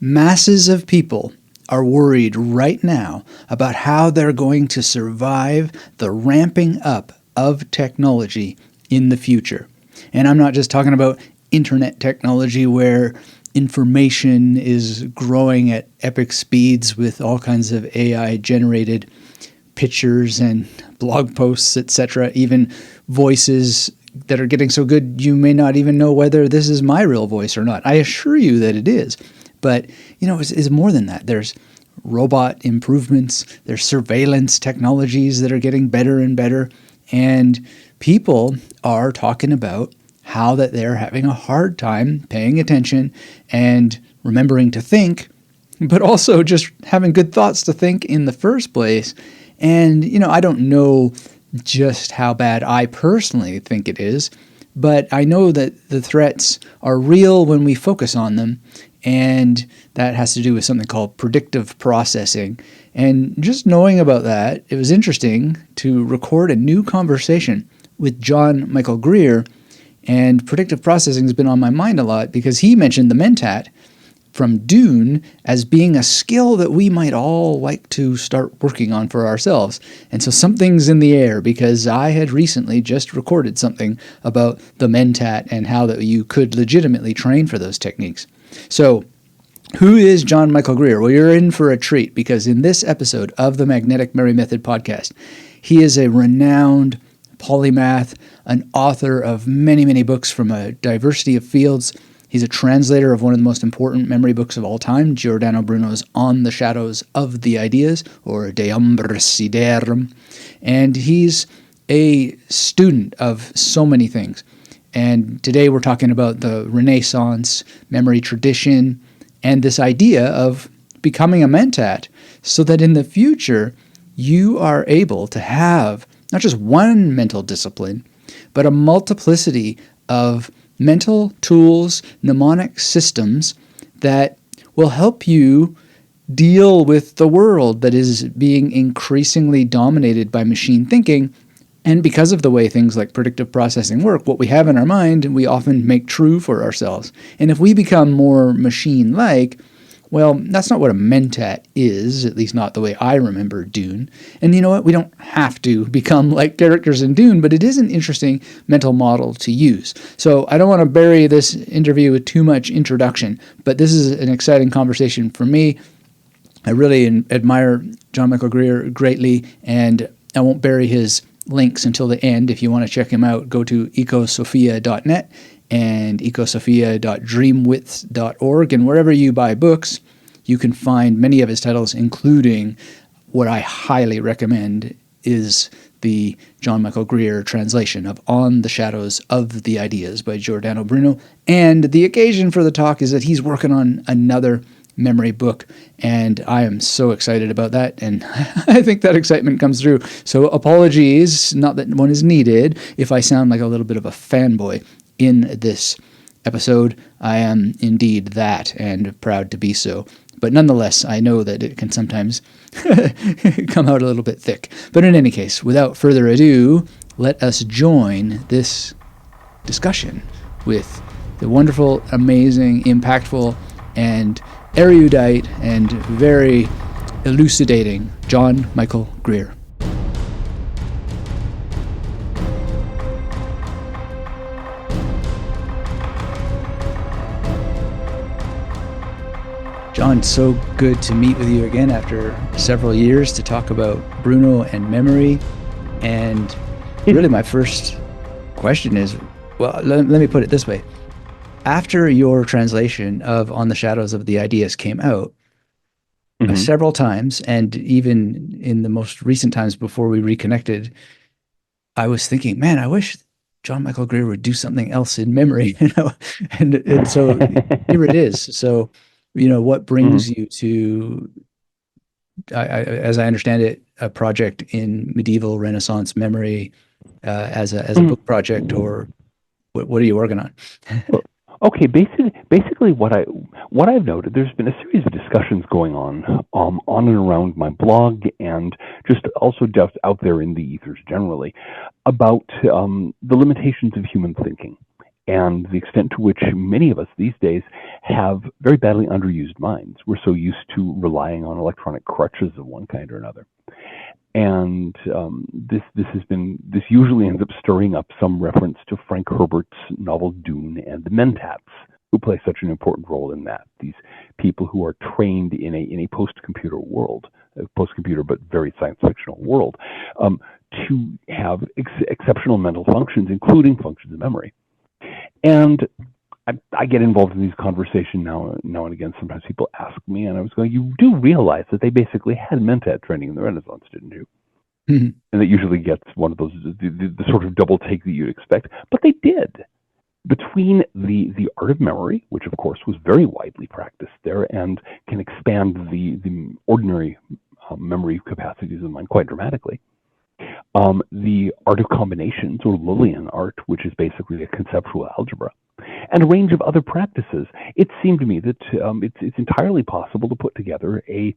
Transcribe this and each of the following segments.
Masses of people are worried right now about how they're going to survive the ramping up of technology in the future. And I'm not just talking about internet technology where information is growing at epic speeds with all kinds of AI generated pictures and blog posts, etc., even voices that are getting so good you may not even know whether this is my real voice or not. I assure you that it is. But, it's more than that. There's robot improvements, there's surveillance technologies that are getting better and better, and people are talking about how that they're having a hard time paying attention and remembering to think, but also just having good thoughts to think in the first place. And, I don't know just how bad I personally think it is, but I know that the threats are real when we focus on them, and that has to do with something called predictive processing. And just knowing about that, it was interesting to record a new conversation with John Michael Greer, and predictive processing has been on my mind a lot because he mentioned the Mentat from Dune as being a skill that we might all like to start working on for ourselves. And so something's in the air because I had recently just recorded something about the Mentat and how that you could legitimately train for those techniques. So who is John Michael Greer? Well, you're in for a treat because in this episode of the Magnetic Memory Method podcast, he is a renowned polymath, an author of many, many books from a diversity of fields. He's a translator of one of the most important memory books of all time, Giordano Bruno's On the Shadows of the Ideas, or De Umbris Idearum. And he's a student of so many things. And today we're talking about the Renaissance memory tradition and this idea of becoming a mentat so that in the future you are able to have not just one mental discipline, but a multiplicity of mental tools, mnemonic systems that will help you deal with the world that is being increasingly dominated by machine thinking. And because of the way things like predictive processing work, what we have in our mind, we often make true for ourselves. And if we become more machine-like, well, that's not what a mentat is, at least not the way I remember Dune. And you know what? We don't have to become like characters in Dune, but it is an interesting mental model to use. So I don't want to bury this interview with too much introduction, but this is an exciting conversation for me. I really admire John Michael Greer greatly, and I won't bury his links until the end. If you want to check him out, go to ecosophia.net and ecosophia.dreamwidth.org, and wherever you buy books, you can find many of his titles, including what I highly recommend is the John Michael Greer translation of On the Shadows of the Ideas by Giordano Bruno. And the occasion for the talk is that he's working on another memory book, and I am so excited about that, and I think that excitement comes through. So apologies, not that one is needed, if I sound like a little bit of a fanboy in this episode. I am indeed that, and proud to be so. But nonetheless, I know that it can sometimes come out a little bit thick. But in any case, without further ado, let us join this discussion with the wonderful, amazing, impactful, and erudite and very elucidating John Michael Greer. John, so good to meet with you again after several years to talk about Bruno and memory. And really my first question is, well, let me put it this way. After your translation of On the Shadows of the Ideas came out, several times, and even in the most recent times before we reconnected, I was thinking, man, I wish John Michael Greer would do something else in memory, and so here it is. So, what brings you to, as I understand it, a project in medieval Renaissance memory as a book project, or what are you working on? Okay, basically what I've noted, there's been a series of discussions going on and around my blog, and just also just out there in the ethers generally, about the limitations of human thinking. and the extent to which many of us these days have very badly underused minds. We're so used to relying on electronic crutches of one kind or another. And this usually ends up stirring up some reference to Frank Herbert's novel Dune and the Mentats, who play such an important role in that. These people who are trained in a post-computer world, post-computer but very science fictional world, to have exceptional mental functions, including functions of memory. And I get involved in these conversations now and again. Sometimes people ask me, and I was going, you do realize that they basically had Mentat training in the Renaissance, didn't you? Mm-hmm. And that usually gets one of those, the sort of double take that you'd expect. But they did. Between the art of memory, which of course was very widely practiced there and can expand the ordinary memory capacities of the mind quite dramatically, the art of combinations, or Lullian art, which is basically a conceptual algebra, and a range of other practices, it seemed to me that it's entirely possible to put together in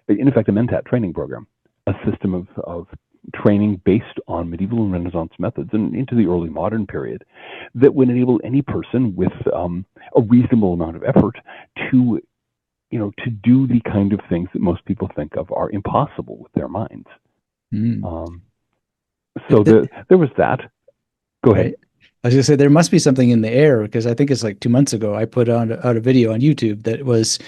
effect, a Mentat training program, a system of training based on medieval and Renaissance methods and into the early modern period that would enable any person with a reasonable amount of effort to do the kind of things that most people think of are impossible with their minds. So there was that. Go ahead. Right. I was going to say there must be something in the air, because I think it's like 2 months ago I put out a video on YouTube that was,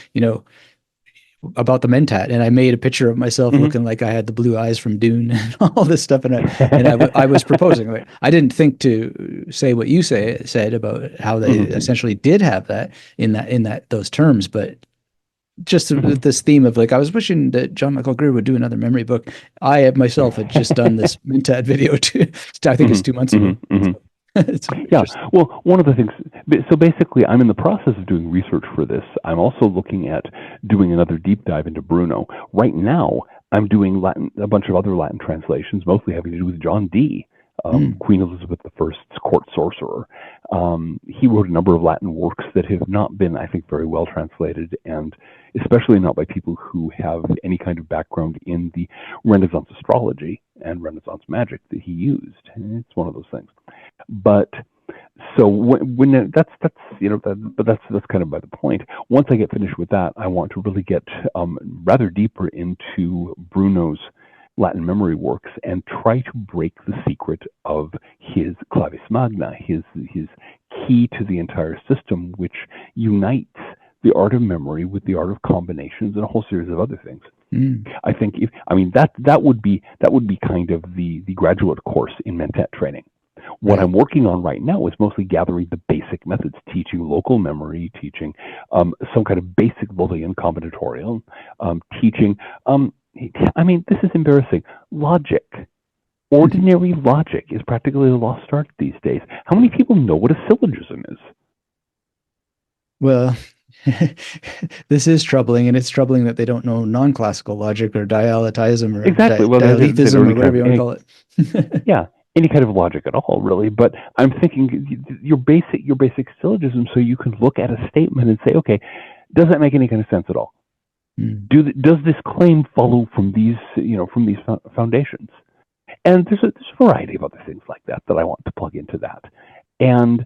about the Mentat, and I made a picture of myself looking like I had the blue eyes from Dune and all this stuff, and I was proposing. Like, I didn't think to say what you said about how they essentially did have that in those terms, but just this theme of like, I was wishing that John Michael Greer would do another memory book. I myself had just done this Mentat video too. I think it's 2 months ago. Yeah, well, one of the things, so basically I'm in the process of doing research for this. I'm also looking at doing another deep dive into Bruno. Right now, I'm doing a bunch of other Latin translations, mostly having to do with John Dee, Queen Elizabeth I's court sorcerer. He wrote a number of Latin works that have not been, I think, very well translated, and especially not by people who have any kind of background in the Renaissance astrology and Renaissance magic that he used. And it's one of those things. But so when that's kind of by the point. Once I get finished with that, I want to really get rather deeper into Bruno's Latin memory works and try to break the secret of his clavis magna, his key to the entire system, which unites the art of memory with the art of combinations and a whole series of other things. I think that would be kind of the graduate course in Mentat training. What I'm working on right now is mostly gathering the basic methods, teaching local memory, teaching some kind of basic Lullian combinatorial, teaching, this is embarrassing, logic. Ordinary logic is practically a lost art these days. How many people know what a syllogism is? Well, this is troubling, and it's troubling that they don't know non-classical logic or dialectism or dialethism or whatever you want to call it. Yeah, any kind of logic at all, really. But I'm thinking your basic syllogism, so you can look at a statement and say, okay, does that make any kind of sense at all? Does this claim follow from these foundations? And there's a variety of other things like that I want to plug into that. And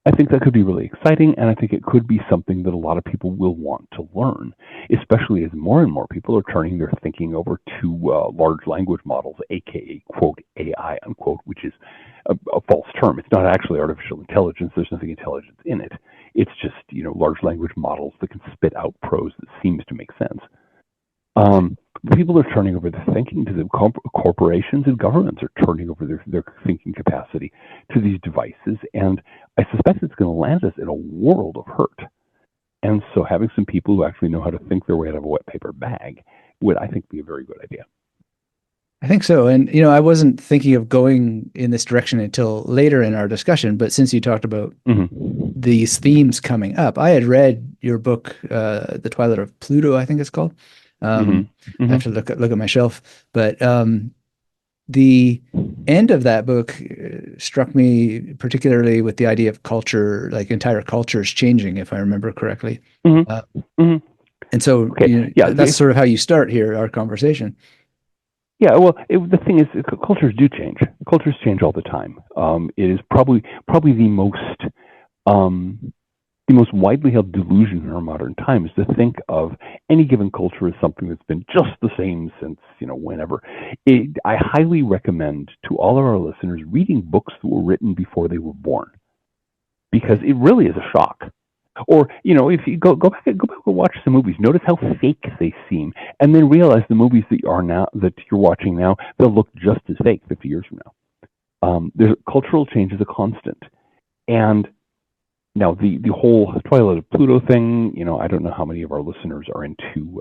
I think that could be really exciting, and I think it could be something that a lot of people will want to learn, especially as more and more people are turning their thinking over to large language models, aka, quote, AI, unquote, which is a false term. It's not actually artificial intelligence. There's nothing intelligent in it. It's just, large language models that can spit out prose that seems to make sense. People are turning over their thinking to the corporations, and governments are turning over their thinking capacity to these devices, and I suspect it's going to land us in a world of hurt. And so having some people who actually know how to think their way out of a wet paper bag would, I think, be a very good idea. I think so. And, I wasn't thinking of going in this direction until later in our discussion, but since you talked about these themes coming up, I had read your book, The Twilight of Pluto, I think it's called. I have to look at my shelf, but the end of that book struck me particularly with the idea of culture, like entire cultures changing, if I remember correctly. And so that's sort of how you start here, our conversation. Yeah, well, the thing is, cultures do change. Cultures change all the time. It is probably the most The most widely held delusion in our modern time is to think of any given culture as something that's been just the same since, whenever. I highly recommend to all of our listeners reading books that were written before they were born, because it really is a shock. Or, if you go back and watch some movies, notice how fake they seem, and then realize the movies that you're watching now, they'll look just as fake 50 years from now. Cultural change is a constant. And now, the whole Twilight of Pluto thing, I don't know how many of our listeners are into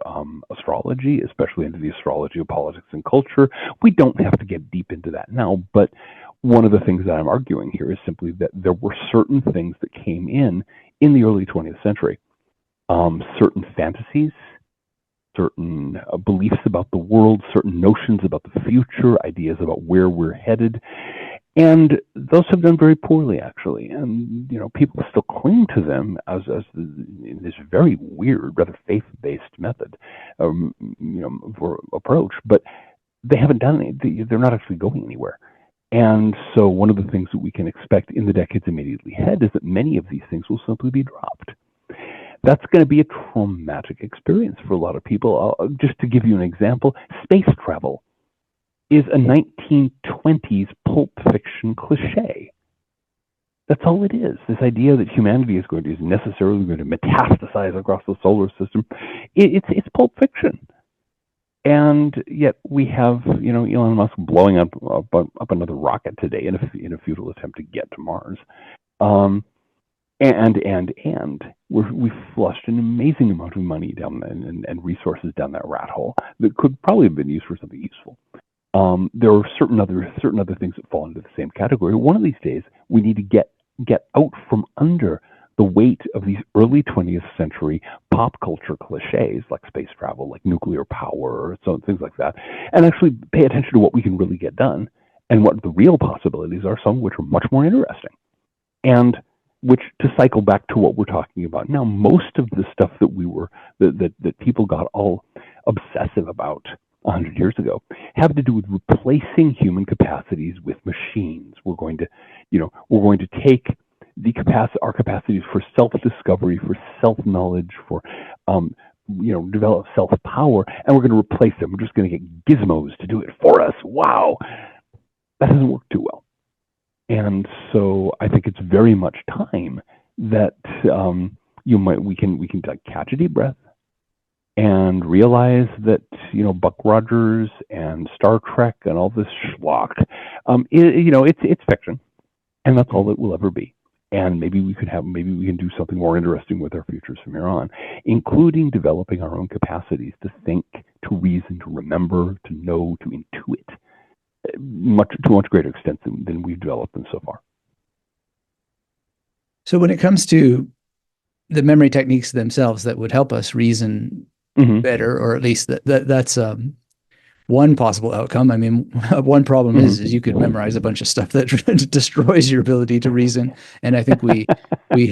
astrology, especially into the astrology of politics and culture. We don't have to get deep into that now, but one of the things that I'm arguing here is simply that there were certain things that came in the early 20th century. Certain fantasies, certain beliefs about the world, certain notions about the future, ideas about where we're headed. And those have done very poorly, actually. And, people still cling to them as in this very weird, rather faith-based method, for approach. But they haven't done anything. They're not actually going anywhere. And so one of the things that we can expect in the decades immediately ahead is that many of these things will simply be dropped. That's going to be a traumatic experience for a lot of people. Just to give you an example, space travel is a 1920s pulp fiction cliche. That's all it is. This idea that humanity is necessarily going to metastasize across the solar system, it's pulp fiction. And yet we have, Elon Musk blowing up another rocket today in a futile attempt to get to Mars. And we've flushed an amazing amount of money down and resources down that rat hole that could probably have been used for something useful. There are certain other things that fall into the same category. One of these days, we need to get out from under the weight of these early 20th century pop culture cliches like space travel, like nuclear power, so things like that, and actually pay attention to what we can really get done and what the real possibilities are, some of which are much more interesting. And which, to cycle back to what we're talking about now, most of the stuff that people got all obsessive about 100 years ago have to do with replacing human capacities with machines. We're going to take our capacities for self-discovery, for self-knowledge, for develop self-power, and we're going to replace them. We're just going to get gizmos to do it for us. Wow, that doesn't work too well. And so I think it's very much time that we can catch a deep breath and realize that Buck Rogers and Star Trek and all this schlock, it's fiction, and that's all it will ever be. And maybe we can do something more interesting with our futures from here on, including developing our own capacities to think, to reason, to remember, to know, to intuit, to a much greater extent than we've developed them so far. So when it comes to the memory techniques themselves that would help us reason better, or at least that's one possible outcome. I mean, one problem is you could memorize a bunch of stuff that destroys your ability to reason. And I think we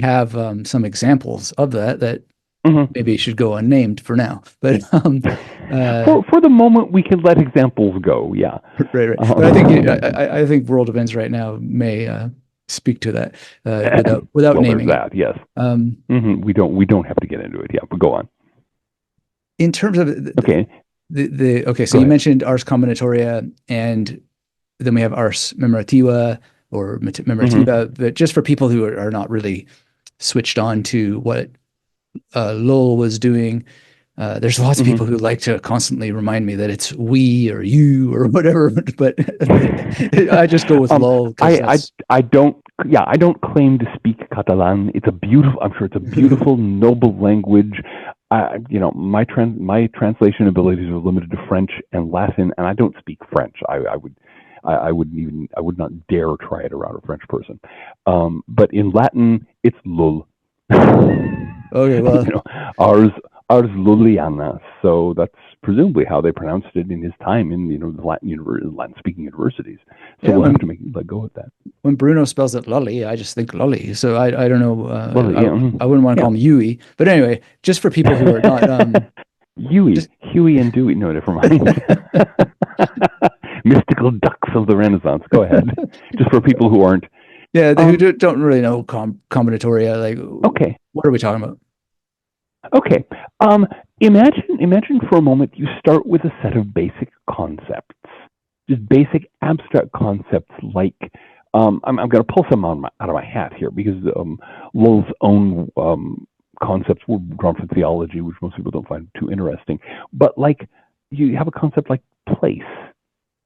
have some examples of that maybe should go unnamed for now. But for the moment, we can let examples go. Yeah, right. But I think world events right now may speak to that without naming that. Yes. We don't have to get into it. Yeah, but go on. In terms of so you mentioned ars combinatoria, and then we have ars memorativa or memorativa, but just for people who are not really switched on to what Llull was doing, there's lots of people who like to constantly remind me that it's we or you or whatever, but I just go with Llull. I don't claim to speak Catalan. I'm sure it's a beautiful, noble language. My translation abilities are limited to French and Latin, and I don't speak French. I would not dare try it around a French person. But in Latin, it's Llull. Okay, well, Ars Lulliana. So that's presumably how they pronounced it in his time in the Latin-speaking universities. So we'll have to let go of that. When Bruno spells it Lully, I just think Lully. So I don't know. I wouldn't want to call him Huey. But anyway, just for people who are not Huey and Dewey. No, never mind. Mystical ducks of the Renaissance. Go ahead. Just for people who aren't Yeah, who don't really know combinatoria. Like, Okay. what are we talking about? Okay. Imagine for a moment you start with a set of basic concepts, just basic abstract concepts like, I'm going to pull some out of my hat here because Lowell's own concepts were drawn from theology, which most people don't find too interesting. But like, you have a concept like place,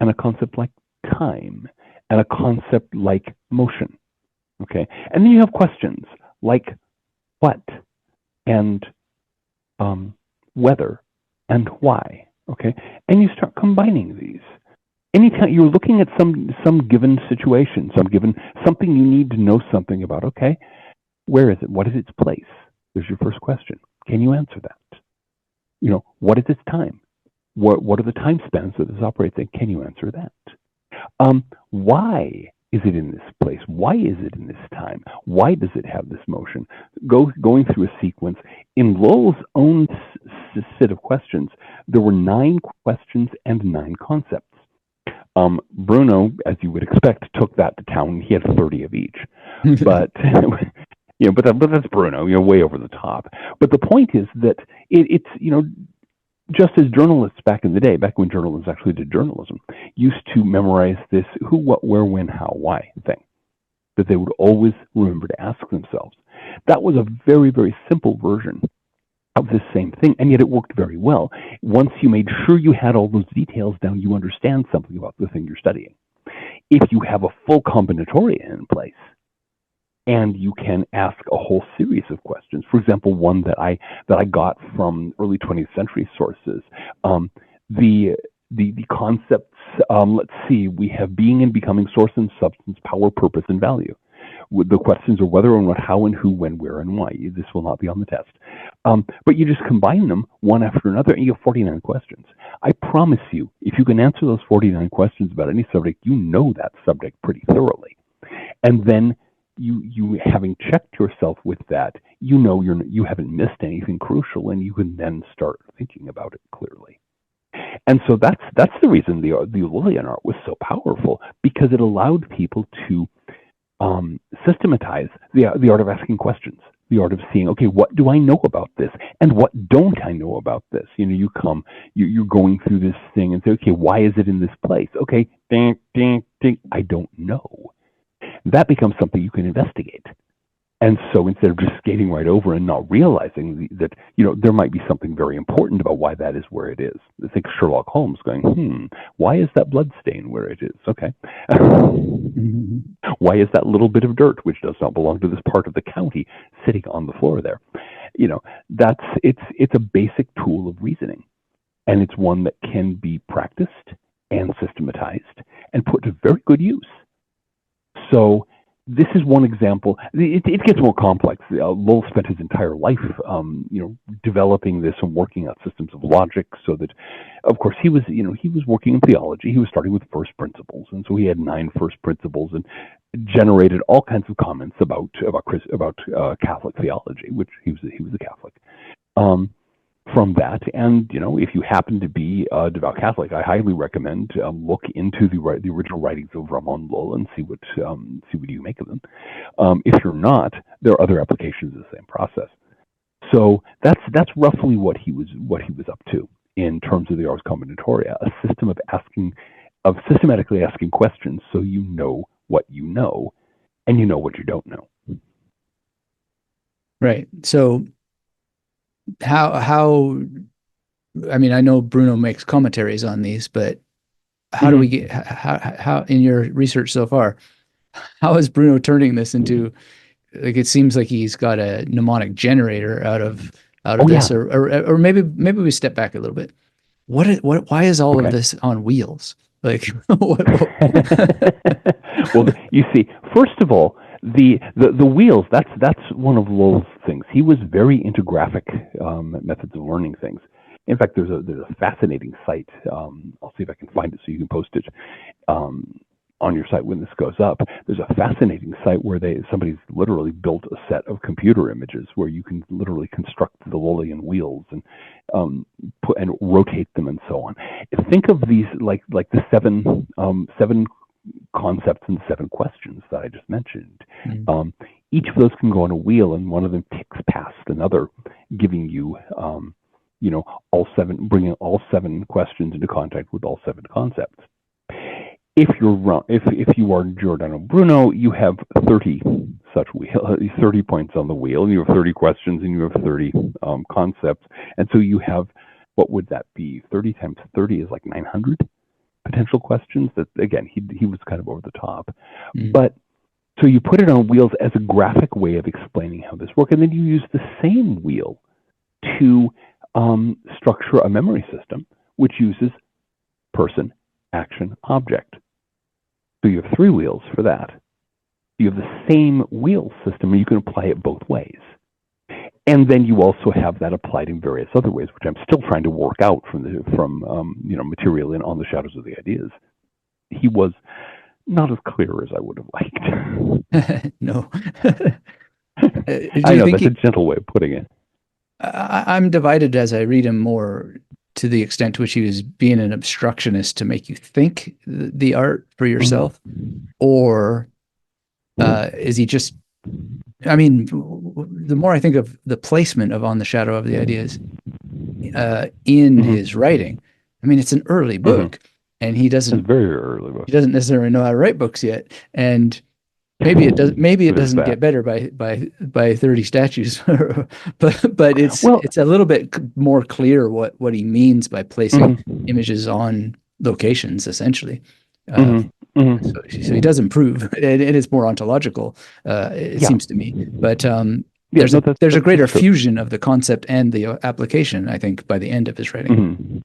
and a concept like time, and a concept like motion. Okay, and then you have questions like what and whether and why. Okay, and you start combining these. Anytime you're looking at some given situation, something you need to know something about. Okay, where is it? What is its place? There's your first question. Can you answer that? What is its time? What are the time spans that this operates in? Can you answer that? Why is it in this place? Why is it in this time? Why does it have this motion? Going through a sequence. In Lowell's own set of questions, there were 9 questions and 9 concepts. Bruno, as you would expect, took that to town. He had 30 of each. But but that's Bruno, way over the top. But the point is that it's just as journalists back in the day, back when journalists actually did journalism, used to memorize this who, what, where, when, how, why thing that they would always remember to ask themselves. That was a very, very simple version of this same thing, and yet it worked very well. Once you made sure you had all those details down, you understand something about the thing you're studying. If you have a full combinatoria in place, and you can ask a whole series of questions. For example, one that I got from early 20th century sources. The concepts. Let's see. We have being and becoming, source and substance, power, purpose, and value. The questions are whether or not, how and who, when, where, and why. This will not be on the test. But you just combine them one after another, and you have 49 questions. I promise you, if you can answer those 49 questions about any subject, you know that subject pretty thoroughly, and then you having checked yourself with that, you haven't missed anything crucial, and you can then start thinking about it clearly. And so that's the reason the Lullian art was so powerful, because it allowed people to systematize the art of asking questions, the art of seeing, okay, what do I know about this, and what don't I know about this? You're going through this thing and say, okay, why is it in this place? Okay, ding, ding, ding, I don't know. That becomes something you can investigate. And so instead of just skating right over and not realizing that, there might be something very important about why that is where it is. I think Sherlock Holmes going, why is that blood stain where it is? Okay. Why is that little bit of dirt, which does not belong to this part of the county, sitting on the floor there? It's a basic tool of reasoning. And it's one that can be practiced and systematized and put to very good use. So this is one example. It gets more complex. Lowell spent his entire life, developing this and working out systems of logic. So that, of course, he was working in theology. He was starting with first principles, and so he had 9 first principles and generated all kinds of comments about Catholic theology, which he was a Catholic. From that, and if you happen to be a devout Catholic, I highly recommend look into the original writings of Ramon Llull and see what you make of them. If you're not, there are other applications of the same process. So that's roughly what he was up to in terms of the ars combinatoria, a system of systematically asking questions, so you know what you know, and you know what you don't know. Right. So how I mean, I know Bruno makes commentaries on these, but how do we get how in your research so far, how is Bruno turning this into, like, it seems like he's got a mnemonic generator out of this, yeah. or maybe we step back a little bit. Why is all of this on wheels? Like, what? Well, you see, first of all, the wheels, that's one of Lowell's things. He was very into graphic methods of learning things. In fact, there's a fascinating site. I'll see if I can find it so you can post it on your site when this goes up. There's a fascinating site where somebody's literally built a set of computer images where you can literally construct the Lullian wheels and put and rotate them and so on. Think of these like the seven concepts and 7 questions that I just mentioned. Mm. Each of those can go on a wheel, and one of them ticks past another, giving you, bringing all 7 questions into contact with all 7 concepts. If you are Giordano Bruno, you have 30 such 30 points on the wheel, and you have 30 questions, and you have 30 concepts, and so you have, what would that be? 30 times 30 is like 900 potential questions. That, again, he was kind of over the top, but so you put it on wheels as a graphic way of explaining how this works, and then you use the same wheel to structure a memory system, which uses person, action, object. So you have 3 wheels for that. You have the same wheel system, and you can apply it both ways. And then you also have that applied in various other ways, which I'm still trying to work out from material in On the Shadows of the Ideas. He was not as clear as I would have liked. No. I know, that's a gentle way of putting it. I'm divided as I read him more, to the extent to which he was being an obstructionist to make you think the art for yourself, or is he just, I mean, the more I think of the placement of On the Shadow of the Ideas in his writing, I mean, it's an early book, and he doesn't, it's a very early book. He doesn't necessarily know how to write books yet, and maybe it does. Maybe it doesn't get better by 30 statues, but it's a little bit more clear what he means by placing images on locations, essentially. So he does improve, and it's more ontological. It seems to me, but there's a greater fusion of the concept and the application, I think, by the end of his writing.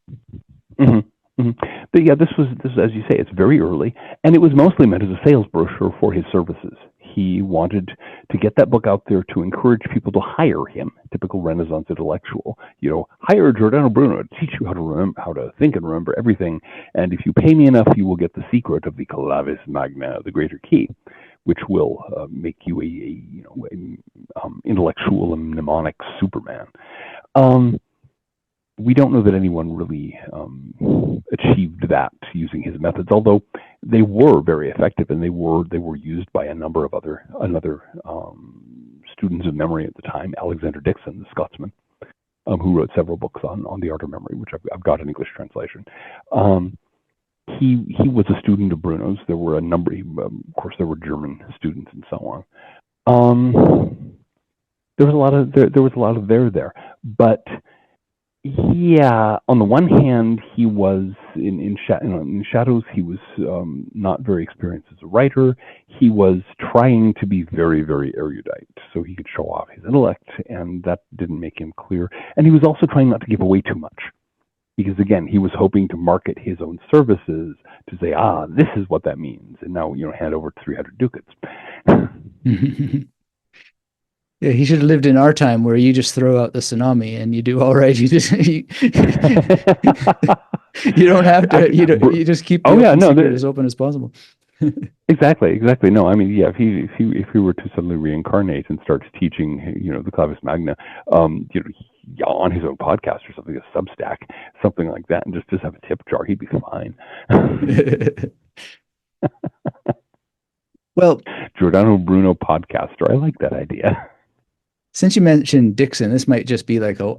But yeah, this was, as you say, it's very early, and it was mostly meant as a sales brochure for his services. He wanted to get that book out there to encourage people to hire him, typical Renaissance intellectual. Hire Giordano Bruno to teach you how to think and remember everything, and if you pay me enough, you will get the secret of the clavis magna, the greater key, which will make you a intellectual and mnemonic Superman. We don't know that anyone really achieved that using his methods, although they were very effective, and they were used by a number of other students of memory at the time. Alexander Dixon, the Scotsman, who wrote several books on the art of memory, which I've got an English translation. He was a student of Bruno's. There were a number, of course, there were German students and so on. There was a lot of there, but. Yeah, on the one hand, he was in Shadows. He was not very experienced as a writer. He was trying to be very, very erudite, so he could show off his intellect, and that didn't make him clear. And he was also trying not to give away too much, because again, he was hoping to market his own services to say, this is what that means, and now hand over 300 ducats. Yeah, he should have lived in our time, where you just throw out the tsunami and you do all right. You just you don't have to. You just keep secret as open as possible. Exactly. No, I mean, yeah. If he were to suddenly reincarnate and starts teaching, the clavis magna, on his own podcast or something, a Substack, something like that, and just have a tip jar, he'd be fine. Well, Giordano Bruno podcaster. I like that idea. Since you mentioned Dixon, this might just be like a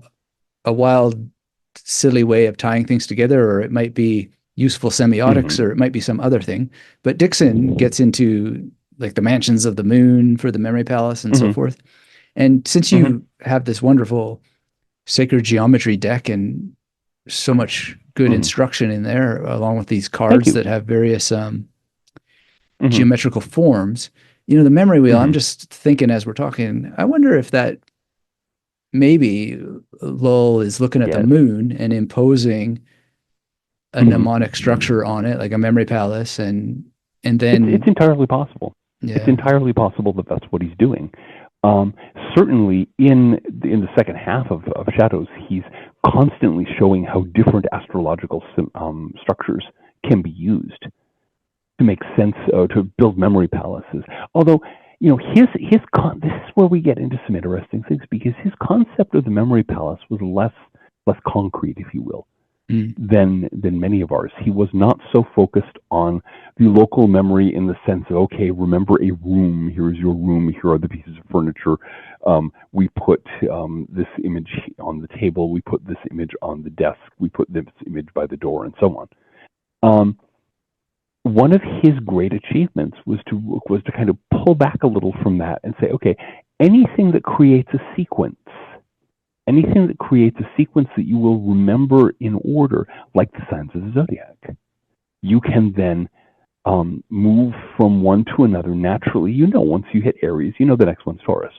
wild, silly way of tying things together, or it might be useful semiotics, or it might be some other thing. But Dixon gets into like the mansions of the moon for the memory palace and so forth. And since you have this wonderful sacred geometry deck and so much good instruction in there, along with these cards that have various geometrical forms, the memory wheel, I'm just thinking as we're talking, I wonder if that maybe Llull is looking at the moon and imposing a mnemonic structure on it, like a memory palace, and then it's entirely possible. Yeah. It's entirely possible that that's what he's doing. Certainly, in the second half of Shadows, he's constantly showing how different astrological structures can be used to make sense, to build memory palaces. Although, this is where we get into some interesting things, because his concept of the memory palace was less concrete, if you will. than many of ours. He was not so focused on the local memory in the sense of, okay, remember a room. Here's your room. Here are the pieces of furniture. We put this image on the table. We put this image on the desk. We put this image by the door, and so on. One of his great achievements was to kind of pull back a little from that and say, okay, anything that creates a sequence that you will remember in order, like the signs of the zodiac, you can then move from one to another naturally. Once you hit Aries, the next one's Taurus.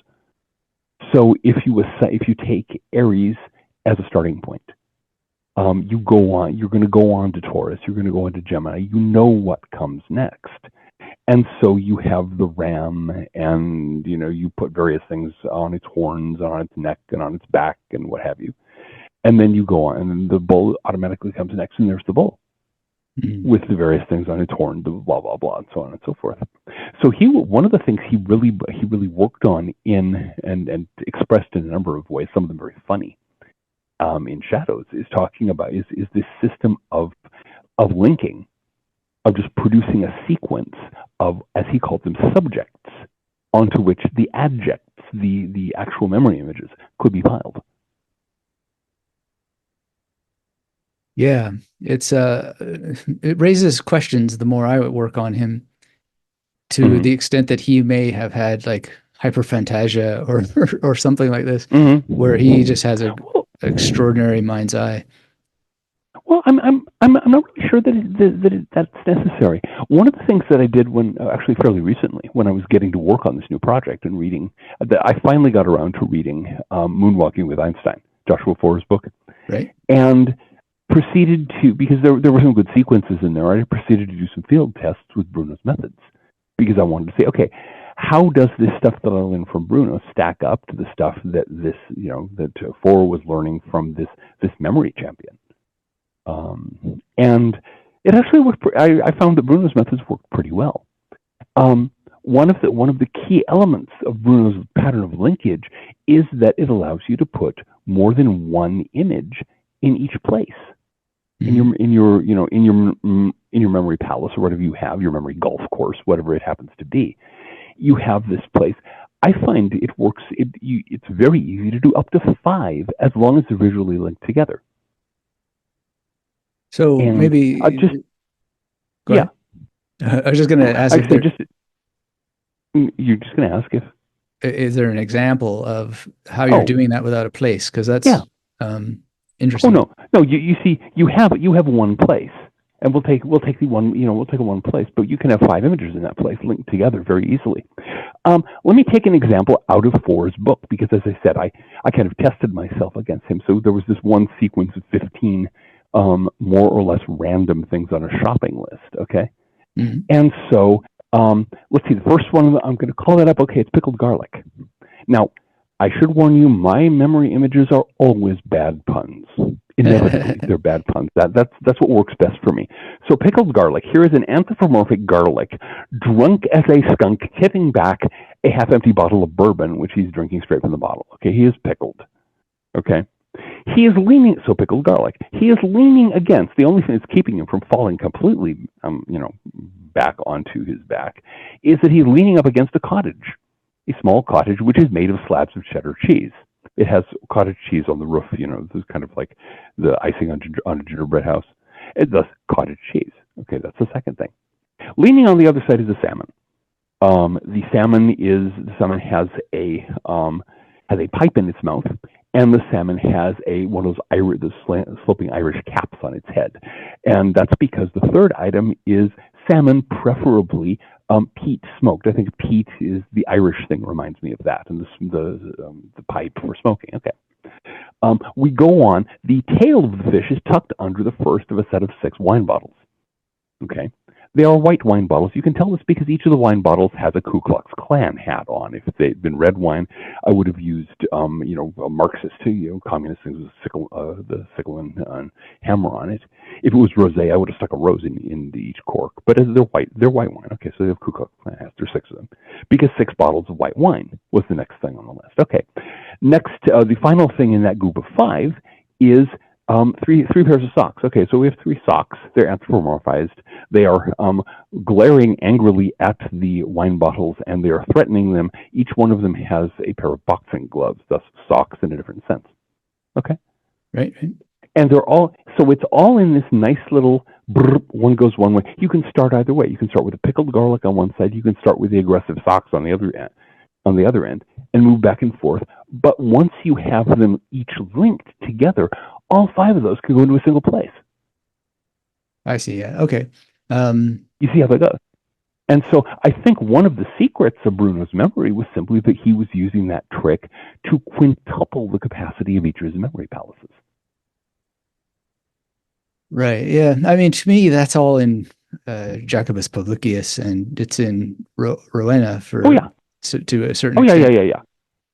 So if you take Aries as a starting point, you're going to go on to Taurus, you're going to go into Gemini, you know what comes next. And so you have the ram, and you put various things on its horns, on its neck, and on its back, and what have you. And then you go on, and then the bull automatically comes next, and there's the bull with the various things on its horn, the blah blah blah, and so on and so forth. So one of the things he really worked on and expressed in a number of ways, some of them very funny, in Shadows, is talking about is this system of linking, of just producing a sequence of, as he called them, subjects, onto which the adjects, the actual memory images, could be piled. Yeah, it raises questions the more I work on him, to the extent that he may have had like hyperphantasia or something like this, where he just has an extraordinary mind's eye. Well, I'm not really sure that's necessary. One of the things that I did actually fairly recently, when I was getting to work on this new project and reading, I finally got around to reading Moonwalking with Einstein, Joshua Foer's book, right? And proceeded to, because there were some good sequences in there, I proceeded to do some field tests with Bruno's methods, because I wanted to say, okay, how does this stuff that I learned from Bruno stack up to the stuff that that Foer was learning from this memory champion? And it actually worked. I found that Bruno's methods worked pretty well. One of the key elements of Bruno's pattern of linkage is that it allows you to put more than one image in each place. In your memory palace, or whatever you have, your memory golf course, whatever it happens to be, you have this place. I find it works. It's very easy to do up to 5, as long as they're visually linked together. So maybe I was just going to ask you're just going to ask if is there an example of how you're doing that without a place? Because that's interesting. Oh no. You see, you have one place, and we'll take the one. We'll take a one place, but you can have 5 images in that place linked together very easily. Let me take an example out of Foer's book, because as I said, I kind of tested myself against him. So there was this one sequence of 15. More or less random things on a shopping list, okay? And so, let's see, the first one, I'm going to call that up, okay, it's pickled garlic. Now, I should warn you, my memory images are always bad puns. Inevitably, they're bad puns. That's what works best for me. So pickled garlic, here is an anthropomorphic garlic, drunk as a skunk, tipping back a half-empty bottle of bourbon, which he's drinking straight from the bottle, okay? He is pickled, okay? He is leaning, so pickled garlic, he is leaning against, the only thing that's keeping him from falling completely, back onto his back, is that he's leaning up against a cottage, a small cottage, which is made of slabs of cheddar cheese. It has cottage cheese on the roof, this is kind of like the icing on a gingerbread house. It's thus cottage cheese. Okay, that's the second thing. Leaning on the other side is a salmon. The salmon has a pipe in its mouth, and the salmon has one of those sloping Irish caps on its head. And that's because the third item is salmon, preferably peat smoked. I think peat is the Irish thing, reminds me of that, and the pipe for smoking. Okay. We go on. The tail of the fish is tucked under the first of a set of 6 wine bottles. Okay. They are white wine bottles. You can tell this because each of the wine bottles has a Ku Klux Klan hat on. If they'd been red wine, I would have used, a Marxist, communist things with the sickle and hammer on it. If it was rosé, I would have stuck a rose in each cork. But as they're white wine. Okay, so they have Ku Klux Klan hats. There's 6 of them, because 6 bottles of white wine was the next thing on the list. Okay, next, the final thing in that group of 5 is Three pairs of socks. Okay, so we have three socks. They're anthropomorphized. They are glaring angrily at the wine bottles, and they are threatening them. Each one of them has a pair of boxing gloves, thus socks in a different sense. Okay? Right. And they're all, so it's all in this nice little, one goes one way. You can start either way. You can start with the pickled garlic on one side. You can start with the aggressive socks on the other end, and move back and forth. But once you have them each linked together, all five of those can go into a single place. I see. Yeah. Okay. You see how that goes? And so I think one of the secrets of Bruno's memory was simply that he was using that trick to quintuple the capacity of each of his memory palaces. Right. Yeah. I mean, to me, that's all in Jacobus Publicius, and it's in Rowena for to a certain extent. Yeah.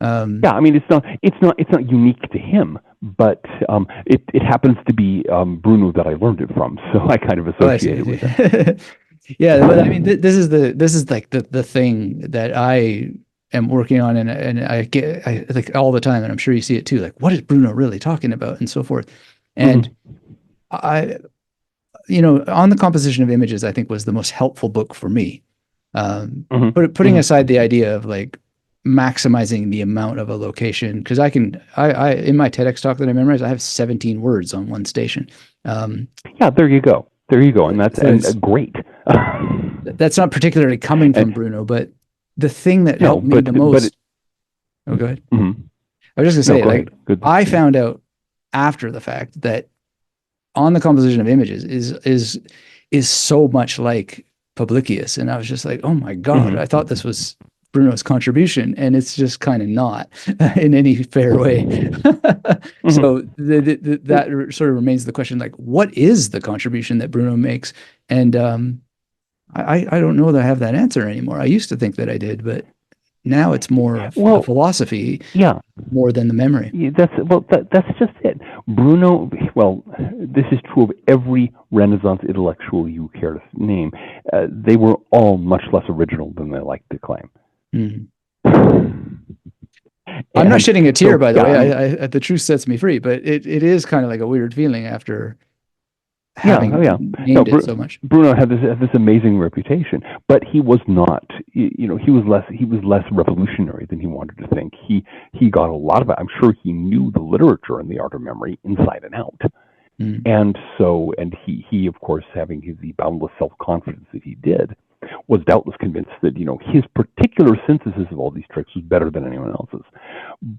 I mean, it's not unique to him, but it happens to be Bruno that I learned it from, so I kind of associated with it. Yeah, but I mean, this is like the thing that I am working on, and I like all the time, and I'm sure you see it too. Like, what is Bruno really talking about, and so forth. And I, On the Composition of Images, I think was the most helpful book for me. Putting aside the idea of like maximizing the amount of a location, because I in my TEDx talk that I memorized, I have 17 words on one station. There you go, and that's great. That's not particularly coming from Bruno, but the thing that helped me the most. Go ahead. I was just gonna say, I found out after the fact that On the Composition of Images is so much like Publicius, and I was just like, oh my God, I thought this was Bruno's contribution, and it's just kind of not in any fair way. So that sort of remains the question, like, what is the contribution that Bruno makes? And I don't know that I have that answer anymore. I used to think that I did, but now it's more a philosophy, more than the memory. That's just it. Bruno. Well, this is true of every Renaissance intellectual you care to name. They were all much less original than they like to claim. I'm not shedding a tear, by the way. The truth sets me free, but it is kind of like a weird feeling after having named it so much. Bruno had this amazing reputation, but he was not. He was less revolutionary than he wanted to think. He got a lot of it. I'm sure he knew the literature and the art of memory inside and out. And he of course, having the boundless self-confidence that he did, was doubtless convinced that his particular synthesis of all these tricks was better than anyone else's.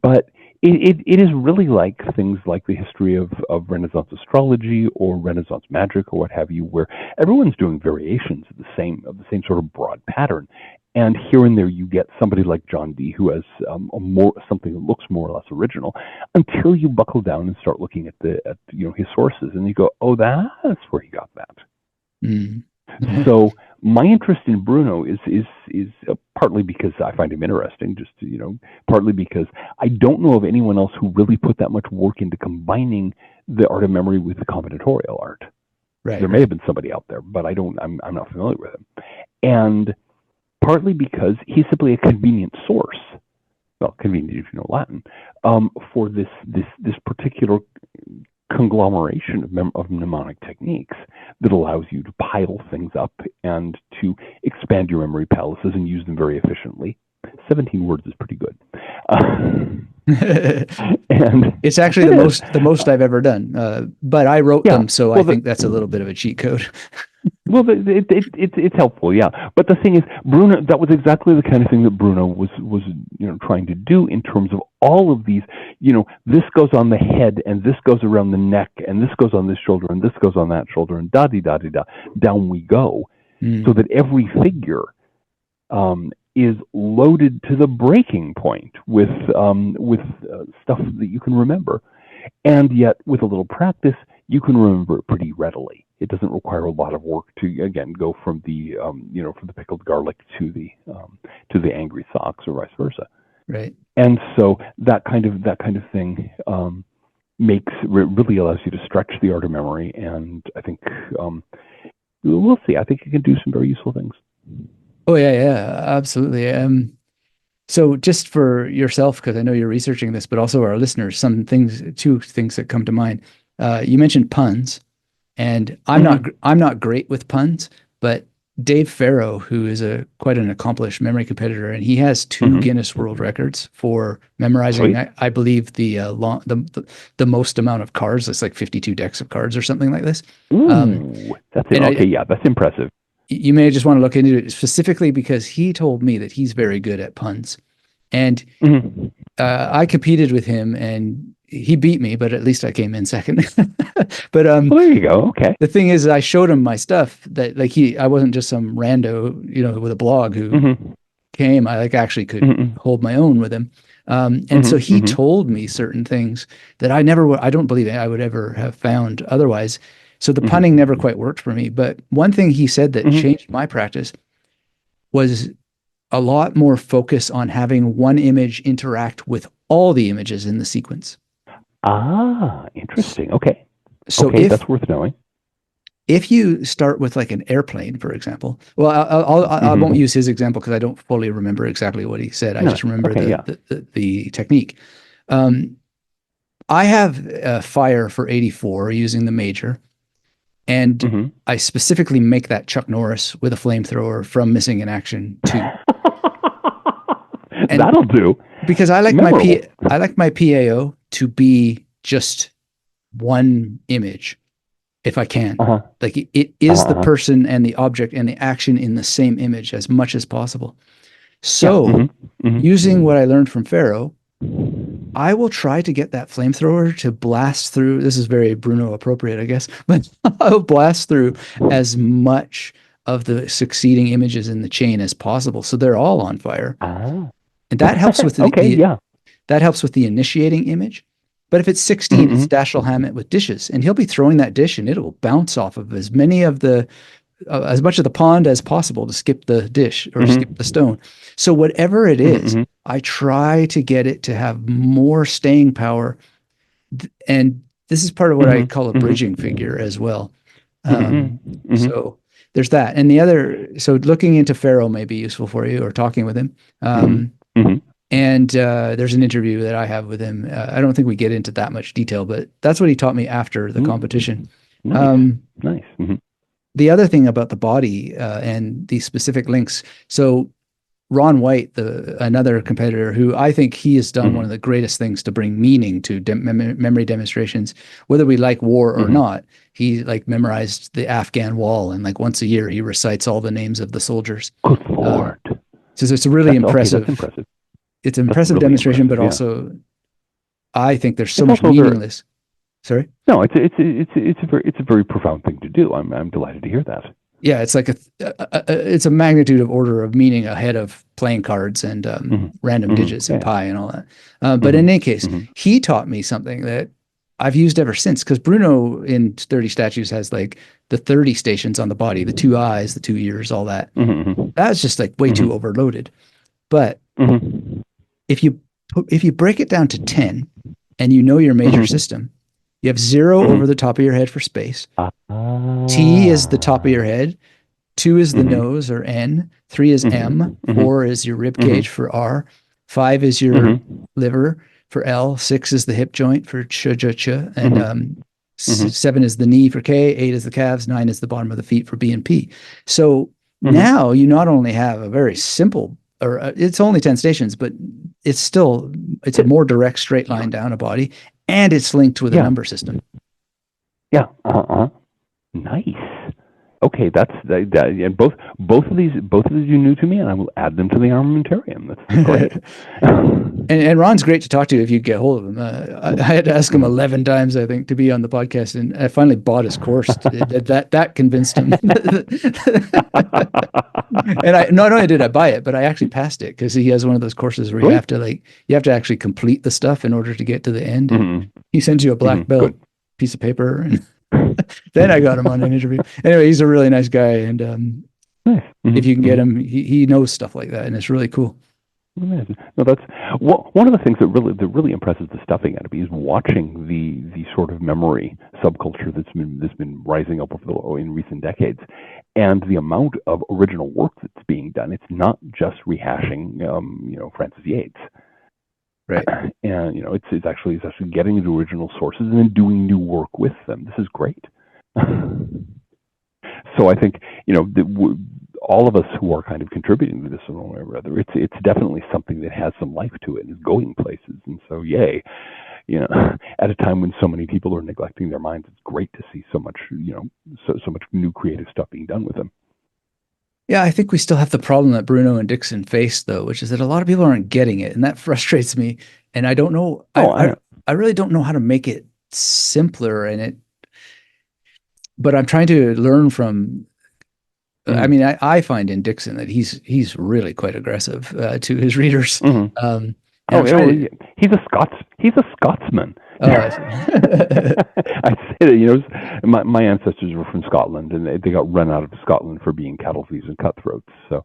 But it is really like things like the history of Renaissance astrology or Renaissance magic or what have you, where everyone's doing variations of the same sort of broad pattern. And here and there you get somebody like John Dee who has something that looks more or less original, until you buckle down and start looking at his sources, and you go, oh, that's where he got that. So my interest in Bruno is partly because I find him interesting, partly because I don't know of anyone else who really put that much work into combining the art of memory with the combinatorial art. Right. There may have been somebody out there, but I'm not familiar with him. And partly because he's simply a convenient source. Well, convenient if you know Latin, for this particular conglomeration of mnemonic techniques that allows you to pile things up and to expand your memory palaces and use them very efficiently. 17 words is pretty good. And it's actually the most I've ever done. But I wrote them, so I think that's a little bit of a cheat code. Well, it's helpful, yeah. But the thing is, Bruno, that was exactly the kind of thing that Bruno was trying to do in terms of all of these. This goes on the head, and this goes around the neck, and this goes on this shoulder, and this goes on that shoulder, and da-di-da-di-da, down we go, so that every figure is loaded to the breaking point with stuff that you can remember, and yet with a little practice, you can remember it pretty readily. It doesn't require a lot of work to, again, go from the from the pickled garlic to the angry socks or vice versa. Right. And so that kind of thing really allows you to stretch the art of memory, and I think we'll see. I think it can do some very useful things. Oh yeah, absolutely. So just for yourself, because I know you're researching this, but also our listeners, two things that come to mind. You mentioned puns, and I'm not great with puns, but Dave Farrow, who is a quite an accomplished memory competitor, and he has two Mm-hmm. Guinness World Records for memorizing. Sweet. I believe the most amount of cards. It's like 52 decks of cards or something like this. Um, Ooh, that's it. and Okay, yeah, that's impressive. you may just want to look into it specifically because he told me that he's very good at puns, and Mm-hmm. I competed with him and he beat me, but at least I came in second. But Well, there you go. Okay. the thing is, I showed him my stuff that like I wasn't just some rando, with a blog who Mm-hmm. came. I like actually could Mm-hmm. hold my own with him. And so he Mm-hmm. told me certain things that I don't believe I would ever have found otherwise. So the punning Mm-hmm. never quite worked for me. But one thing he said that Mm-hmm. changed my practice was a lot more focus on having one image interact with all the images in the sequence. Ah, interesting. Okay. So Okay, that's worth knowing. if you start with like an airplane, for example, well, I won't Mm-hmm. use his example because I don't fully remember exactly what he said. I No. just remember Okay, yeah. the technique. Um, I have fire for 84 using the major, and Mm-hmm. I specifically make that Chuck Norris with a flamethrower from Missing in Action 2. And That'll do. because Memorable. I like my PAO to be just one image if I can. Uh-huh. Like it is the Uh-huh. person and the object and the action in the same image as much as possible. Yeah. So, Mm-hmm. Mm-hmm. using what I learned from Pharaoh, I will try to get that flamethrower to blast through. This is very Bruno appropriate, I guess, but I'll blast through as much of the succeeding images in the chain as possible. So they're all on fire. Ah. And that helps with Okay, yeah. that helps with the initiating image. But if it's 16, it's Mm-hmm. Dashiell Hammett with dishes, and he'll be throwing that dish, and it'll bounce off of as much of the pond as possible to skip the dish or skip Mm-hmm. the stone. So whatever it is, Mm-hmm. I try to get it to have more staying power, and this is part of what I call a Mm-hmm. bridging figure as well. Mm-hmm. Mm-hmm. So there's that, and the other. So looking into Pharaoh may be useful for you, or talking with him. Mm-hmm. And there's an interview that I have with him. I don't think we get into that much detail, but that's what he taught me after the competition. Nice. Nice. Mm-hmm. The other thing about the body and the specific links. So Ron White, another competitor who I think he has done one of the greatest things to bring meaning to memory demonstrations, whether we like war or not. He like memorized the Afghan wall, and like once a year he recites all the names of the soldiers. Good Lord. So it's a really impressive. Okay, that's impressive. It's an impressive really demonstration, but impressive, also I think there's so It's much also very- meaningless. Sorry? No, it's a very profound thing to do. I'm delighted to hear that. Yeah, it's like it's a magnitude of order of meaning ahead of playing cards and random digits and pi and all that. But in any case, he taught me something that I've used ever since, because Bruno in 30 Statues has like the 30 stations on the body, the 2 eyes, the 2 ears, all that. That's just like way too overloaded. But if you break it down to 10 and you know your major system, you have 0 over the top of your head for space. T is the top of your head. 2 is the nose or N. 3 is M. 4 is your rib cage for R. 5 is your liver for L. 6 is the hip joint for ch. And 7 is the knee for K. 8 is the calves. 9 is the bottom of the feet for B and P. So now you not only have a very simple, or it's only 10 stations, but it's a more direct straight line down a body, and it's linked with a number system. Yeah. Nice. Okay, that's that. And both of these you knew to me, and I will add them to the armamentarium. That's great. and Ron's great to talk to if you get hold of him. I had to ask him 11 times, I think, to be on the podcast, and I finally bought his course. That convinced him. And I not only did I buy it, but I actually passed it, because he has one of those courses where you have to actually complete the stuff in order to get to the end. He sends you a black belt piece of paper, and then I got him on an interview. Anyway, he's a really nice guy, and if you can get him, he knows stuff like that, and it's really cool. No, that's one of the things that really impresses the stuffing out of me is watching the sort of memory subculture that's been rising up in recent decades, and the amount of original work that's being done. It's not just rehashing, Francis Yates. Right. And it's actually getting into original sources and then doing new work with them. This is great. So I think all of us who are kind of contributing to this in one way or other, it's definitely something that has some life to it and is going places. And so, yay, at a time when so many people are neglecting their minds, it's great to see so much, so much new creative stuff being done with them. Yeah, I think we still have the problem that Bruno and Dixon faced, though, which is that a lot of people aren't getting it, and that frustrates me. And I don't know. I really don't know how to make it simpler, but I'm trying to learn from. I mean, I find in Dixon that he's really quite aggressive to his readers. Mm-hmm. He's a Scotsman. Oh, I say that, my ancestors were from Scotland, and they got run out of Scotland for being cattle thieves and cutthroats. So,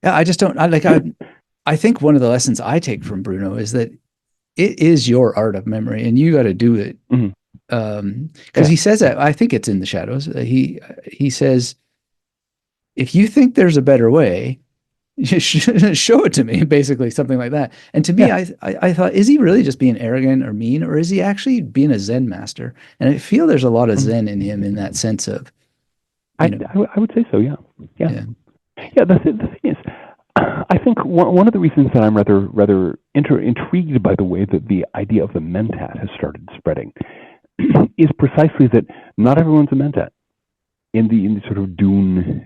yeah, I just don't. I think one of the lessons I take from Bruno is that it is your art of memory, and you got to do it. Because he says that, I think it's in the shadows. He says, if you think there's a better way, show it to me, basically something like that. And to me, I thought, is he really just being arrogant or mean, or is he actually being a Zen master? And I feel there's a lot of Zen in him, in that sense of. I would say so. Yeah. The thing is, I think one of the reasons that I'm rather intrigued by the way that the idea of the mentat has started spreading is precisely that not everyone's a mentat. In the sort of Dune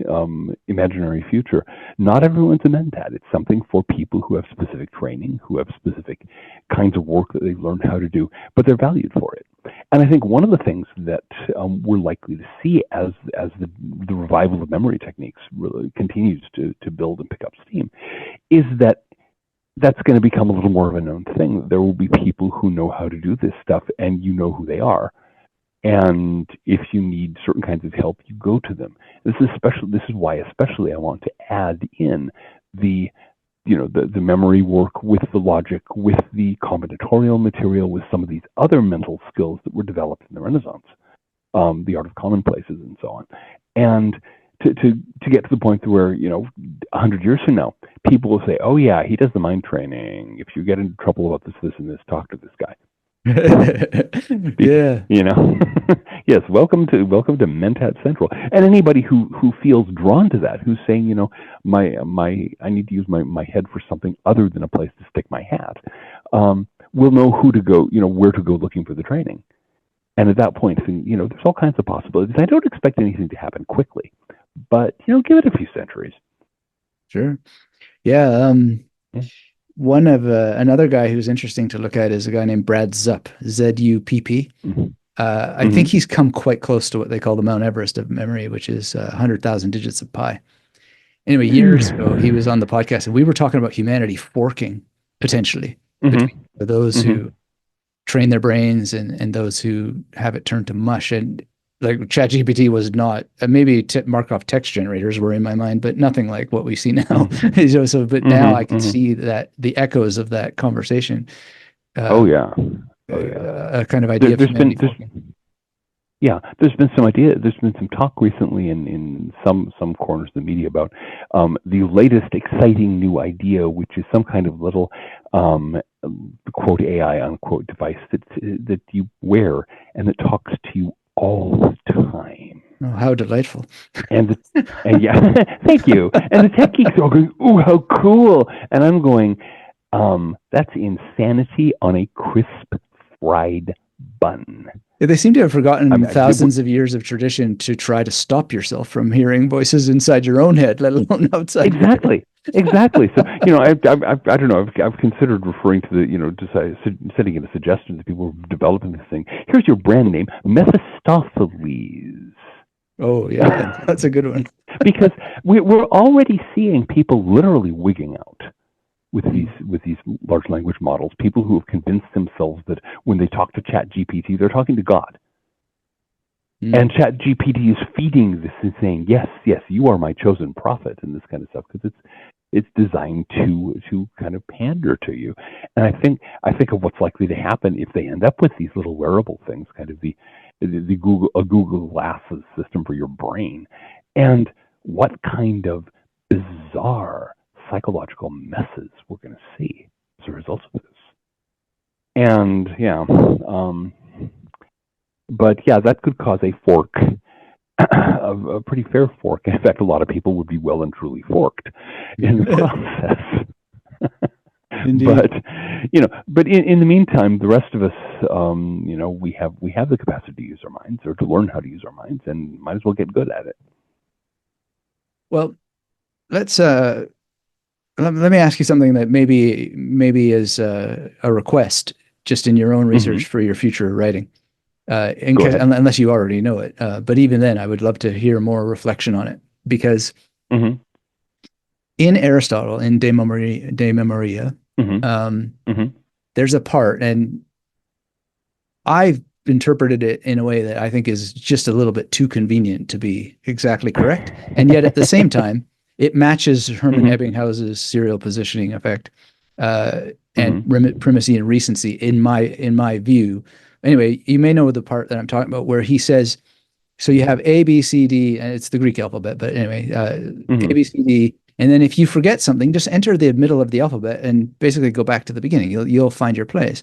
imaginary future, not everyone's a mentat. It's something for people who have specific training, who have specific kinds of work that they've learned how to do, but they're valued for it. And I think one of the things that we're likely to see as the revival of memory techniques really continues to build and pick up steam is that that's going to become a little more of a known thing. There will be people who know how to do this stuff, and you know who they are. And if you need certain kinds of help, you go to them. This is why especially I want to add in the memory work with the logic, with the combinatorial material, with some of these other mental skills that were developed in the Renaissance, the art of commonplaces and so on. And to get to the point where, 100 years from now, people will say, oh yeah, he does the mind training. If you get into trouble about this, and this, talk to this guy. Yeah. Yes, welcome to Mentat Central. And anybody who feels drawn to that, who's saying, I need to use my head for something other than a place to stick my hat, will know who to go, where to go looking for the training. And at that point, there's all kinds of possibilities. I don't expect anything to happen quickly, but give it a few centuries. Sure. Yeah. One of another guy who's interesting to look at is a guy named Brad Zupp, Z-U-P-P. I think he's come quite close to what they call the Mount Everest of memory, which is 100,000 digits of pi. Anyway, years ago, he was on the podcast, and we were talking about humanity forking potentially between those who train their brains and those who have it turned to mush. And like ChatGPT was not, maybe Markov text generators were in my mind, but nothing like what we see now. But now I can see that the echoes of that conversation. A kind of idea. There's been some talk recently in some corners of the media about the latest exciting new idea, which is some kind of little quote AI unquote device that you wear and that talks to you all the time. Oh, how delightful. And yeah, thank you. And the tech geeks are going, ooh, how cool. And I'm going, that's insanity on a crisp fried bun. They seem to have forgotten thousands of years of tradition to try to stop yourself from hearing voices inside your own head, let alone outside. Exactly. So, I don't know. I've considered referring to the, setting in a suggestion to people who are developing this thing. Here's your brand name, Mephistopheles. Oh yeah, that's a good one. Because we're already seeing people literally wigging out with these large language models. People who have convinced themselves that when they talk to ChatGPT, they're talking to God. And ChatGPT is feeding this and saying, yes, you are my chosen prophet, and this kind of stuff, because it's designed to kind of pander to you. And I think of what's likely to happen if they end up with these little wearable things, kind of the Google Glasses system for your brain, and what kind of bizarre psychological messes we're going to see as a result of this. And but that could cause a fork, a pretty fair fork. In fact, a lot of people would be well and truly forked in the process. Indeed. But in the meantime, the rest of us, we have the capacity to use our minds, or to learn how to use our minds, and might as well get good at it. Well, let me ask you something that maybe is a request, just in your own research for your future writing, unless you already know it. But even then, I would love to hear more reflection on it, because in Aristotle, in De Memoria, there's a part, and I've interpreted it in a way that I think is just a little bit too convenient to be exactly correct, and yet at the same time, it matches Hermann Ebbinghaus's serial positioning effect and primacy and recency in my view. Anyway, you may know the part that I'm talking about, where he says, so you have A, B, C, D, and it's the Greek alphabet, but anyway, A, B, C, D, and then if you forget something, just enter the middle of the alphabet and basically go back to the beginning. You'll find your place.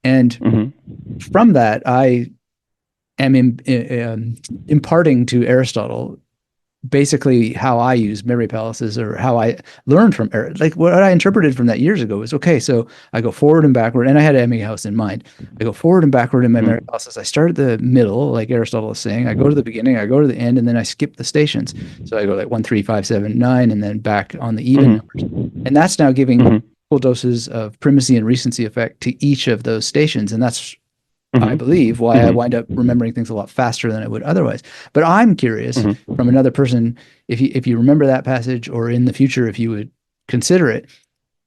And from that, I am imparting to Aristotle basically how I use memory palaces, or how I learned from like what I interpreted from that years ago was, okay, so I go forward and backward, and I had Ebbinghaus in mind. I go forward and backward in my memory palaces. I start at the middle, like Aristotle is saying. I go to the beginning, I go to the end, and then I skip the stations. So I go like 1, 3, 5, 7, 9, and then back on the even numbers. And that's now giving equal doses of primacy and recency effect to each of those stations. And that's, I believe, why I wind up remembering things a lot faster than I would otherwise. But I'm curious from another person, if you remember that passage, or in the future, if you would consider it,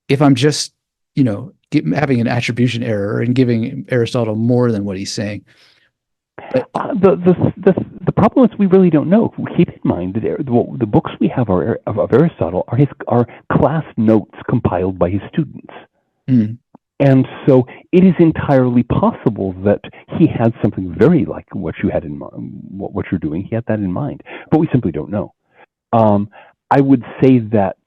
if I'm just, having an attribution error and giving Aristotle more than what he's saying. But the problem is we really don't know. Keep in mind that the books we have of Aristotle are class notes compiled by his students. And so it is entirely possible that he had something very like what you had in mind, what you're doing. He had that in mind, but we simply don't know. I would say that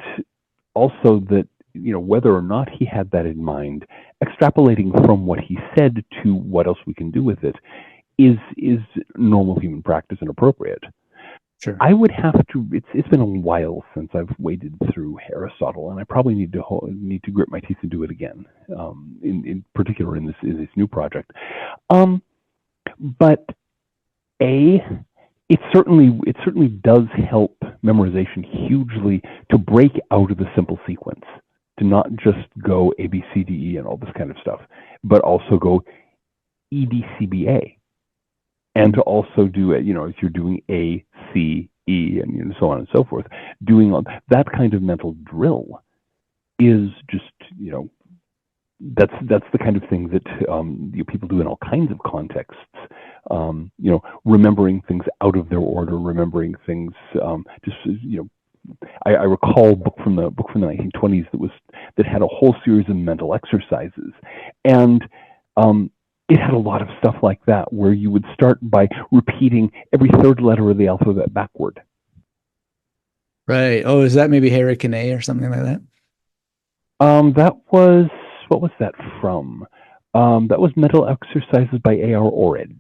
also that, whether or not he had that in mind, extrapolating from what he said to what else we can do with it is normal human practice and appropriate. Sure. I would have to. It's been a while since I've waded through Aristotle, and I probably need to grit my teeth and do it again. In particular, in this new project. But it certainly does help memorization hugely to break out of the simple sequence, to not just go A, B, C, D, E, and all this kind of stuff, but also go E, D, C, B, A. And to also do it, if you're doing A, C, E, and so on and so forth, doing all that kind of mental drill is just, that's the kind of thing that people do in all kinds of contexts. Remembering things out of their order, remembering things. I recall a book from the 1920s that had a whole series of mental exercises, and it had a lot of stuff like that, where you would start by repeating every third letter of the alphabet backward. Right. Oh, is that maybe Harry Kane or something like that? What was that from? That was Mental Exercises by A.R. Orridge.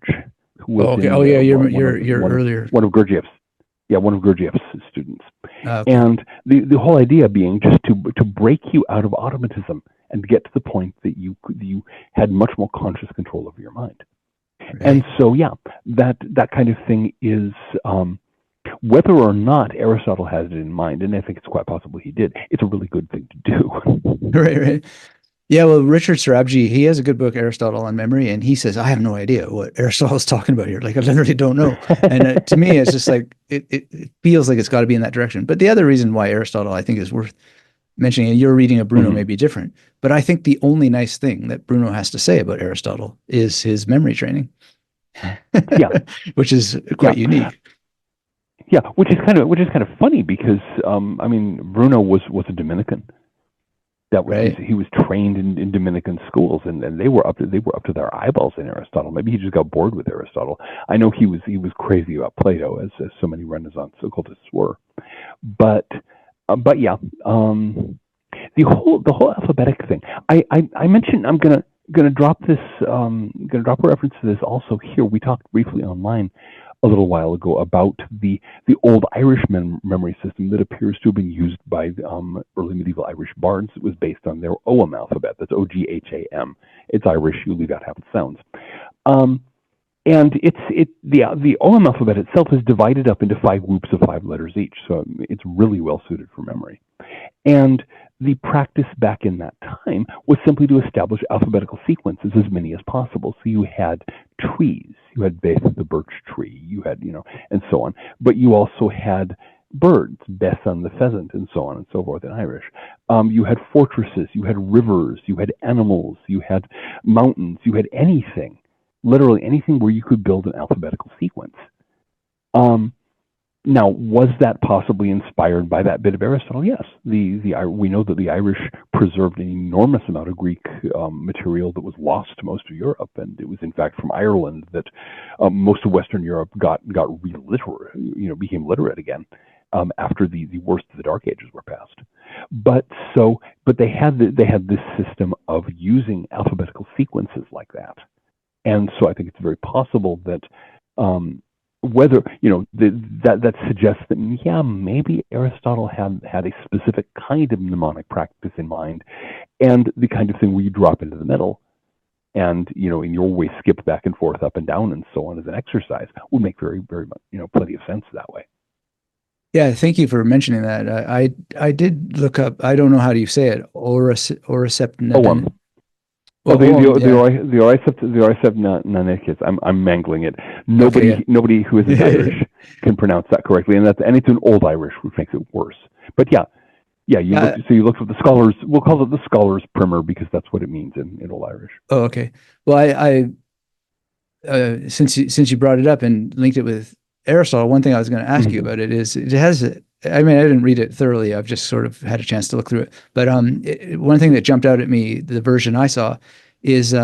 Who was you're earlier. One of Gurdjieff's students. Okay. And the whole idea being just to break you out of automatism and get to the point that you had much more conscious control over your mind. Right. And so, that kind of thing is, whether or not Aristotle has it in mind, and I think it's quite possible he did, it's a really good thing to do. Right. Yeah, well, Richard Sorabji, he has a good book, Aristotle on Memory, and he says, I have no idea what Aristotle's talking about here. Like, I literally don't know. And to me, it's just like, it feels like it's got to be in that direction. But the other reason why Aristotle, I think, is worth mentioning, and your reading of Bruno may be different, but I think the only nice thing that Bruno has to say about Aristotle is his memory training. Which is quite unique. Yeah, which is kind of funny, because Bruno was a Dominican. That was right. He was trained in Dominican schools, and they were up to their eyeballs in Aristotle. Maybe he just got bored with Aristotle. I know he was crazy about Plato, as so many Renaissance occultists were. But but yeah, the whole alphabetic thing. I mentioned I'm gonna drop this gonna drop a reference to this also here. We talked briefly online a little while ago about the old Irish memory system that appears to have been used by early medieval Irish bards. It was based on their Ogham alphabet. That's Ogham. It's Irish. You leave out half the sounds. And the Ogham alphabet itself is divided up into 5 groups of 5 letters each, so it's really well suited for memory. And the practice back in that time was simply to establish alphabetical sequences, as many as possible. So you had trees, you had Beth the birch tree, you had, and so on. But you also had birds, Bethan the pheasant, and so on and so forth in Irish. You had fortresses, you had rivers, you had animals, you had mountains, you had anything, literally anything where you could build an alphabetical sequence. Now, was that possibly inspired by that bit of Aristotle? Yes. We know that the Irish preserved an enormous amount of Greek material that was lost to most of Europe, and it was in fact from Ireland that most of Western Europe got reliterate, became literate again after the worst of the Dark Ages were past. But they had this system of using alphabetical sequences like that, and so I think it's very possible that. Whether that suggests that maybe Aristotle had a specific kind of mnemonic practice in mind, and the kind of thing where you drop into the middle, and in your way skip back and forth, up and down, and so on as an exercise would make very very much plenty of sense that way. Yeah, thank you for mentioning that. I did look up. I don't know how do you say it. Oricept. The Oricept Nanikis. I'm mangling it. Nobody who isn't Irish can pronounce that correctly, and it's an Old Irish, which makes it worse. But yeah. You looked at the scholars. We'll call it the scholars primer because that's what it means in Old Irish. Oh, okay. Well, I since you brought it up and linked it with Aristotle, one thing I was going to ask you about it is it has. I mean, I didn't read it thoroughly. I've just sort of had a chance to look through it. But one thing that jumped out at me, the version I saw, is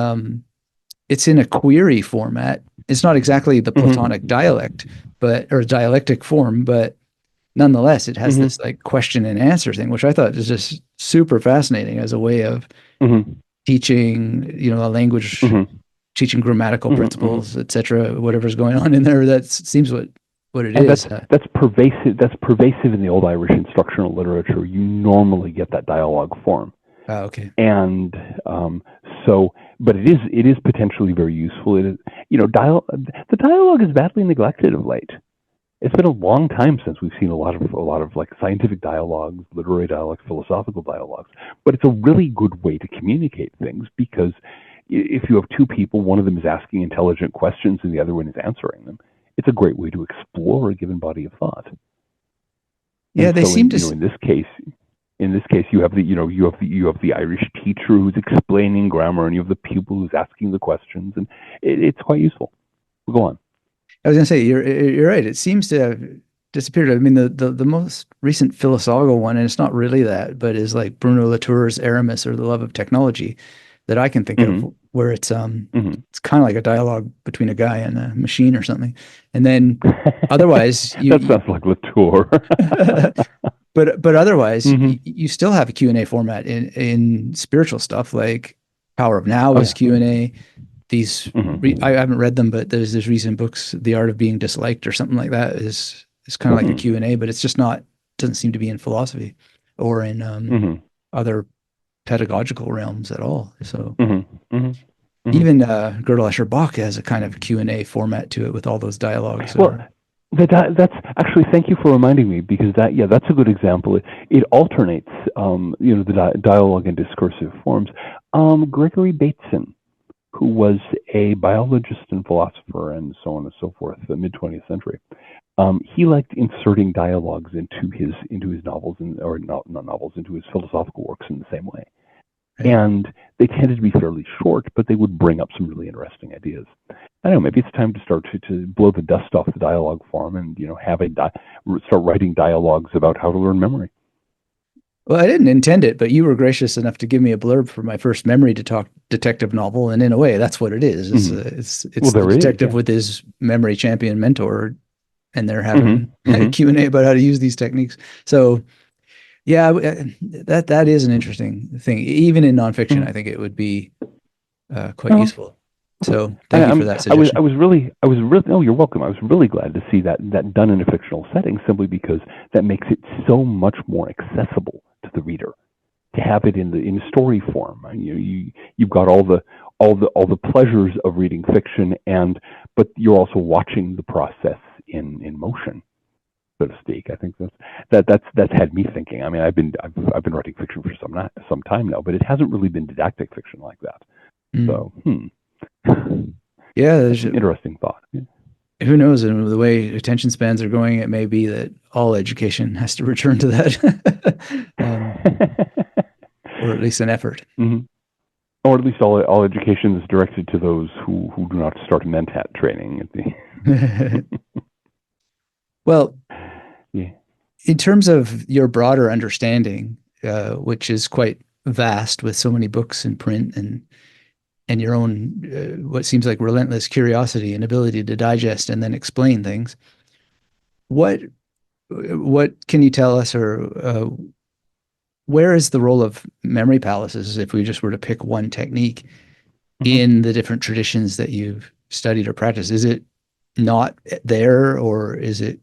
it's in a query format. It's not exactly the Platonic dialect, or dialectic form, but nonetheless, it has this like question and answer thing, which I thought is just super fascinating as a way of teaching, a language, teaching grammatical principles, etc. Whatever's going on in there. That seems what it is. That's pervasive. That's pervasive in the Old Irish instructional literature. You normally get that dialogue form. Oh, okay. And but it is potentially very useful. It is, the dialogue is badly neglected of late. It's been a long time since we've seen a lot of like scientific dialogues, literary dialogues, philosophical dialogues. But it's a really good way to communicate things because if you have two people, one of them is asking intelligent questions and the other one is answering them. It's a great way to explore a given body of thought. Yeah, they seem to. In this case, you have the Irish teacher who's explaining grammar, and you have the pupil who's asking the questions, and it's quite useful. Go on. I was going to say you're right. It seems to have disappeared. I mean, the most recent philosophical one, and it's not really that, but is like Bruno Latour's Aramis or the Love of Technology that I can think of, where it's it's kind of like a dialogue between a guy and a machine or something, and then otherwise that sounds like Latour. But otherwise, you still have a Q&A format in spiritual stuff, like Power of Now is Q&A. These I haven't read them, but there's recent books, The Art of Being Disliked or something like that is kind of like a Q&A, but it's just doesn't seem to be in philosophy or in other pedagogical realms at all. So even Gödel Escher Bach has a kind of Q&A format to it with all those dialogues. Well, that's actually, thank you for reminding me, because that's a good example. It alternates, the dialogue and discursive forms. Gregory Bateson, who was a biologist and philosopher and so on and so forth, the mid-20th century, he liked inserting dialogues into his novels into his philosophical works in the same way. And they tended to be fairly short, but they would bring up some really interesting ideas. I don't know, maybe it's time to start to blow the dust off the dialogue form and start writing dialogues about how to learn memory. Well, I didn't intend it, but you were gracious enough to give me a blurb for my first memory detective novel, and in a way, that's what it is. It's the detective with his memory champion mentor, and they're having a Q&A about how to use these techniques. So Yeah, that is an interesting thing. Even in nonfiction, Mhm. I think it would be quite Uh-huh. useful. So And thank you for that I suggestion. was really, oh, you're welcome. I was really glad to see that done in a fictional setting, simply because that makes it so much more accessible to the reader to have it in story form. And you've got all the pleasures of reading fiction, but you're also watching the process in motion, so to speak. I think that's had me thinking. I mean, I've been writing fiction for some time now, but it hasn't really been didactic fiction like that. Mm. So, Yeah, that's an interesting thought. Yeah. who knows? And the way attention spans are going, it may be that all education has to return to that, or at least an effort. hmm Or at least all education is directed to those who do not start Mentat training at the. Well, Yeah. in terms of your broader understanding, which is quite vast with so many books in print and your own what seems like relentless curiosity and ability to digest and then explain things, what what can you tell us, or where is the role of memory palaces, if we just were to pick one technique, hmm in the different traditions that you've studied or practiced? Is it not there, or is it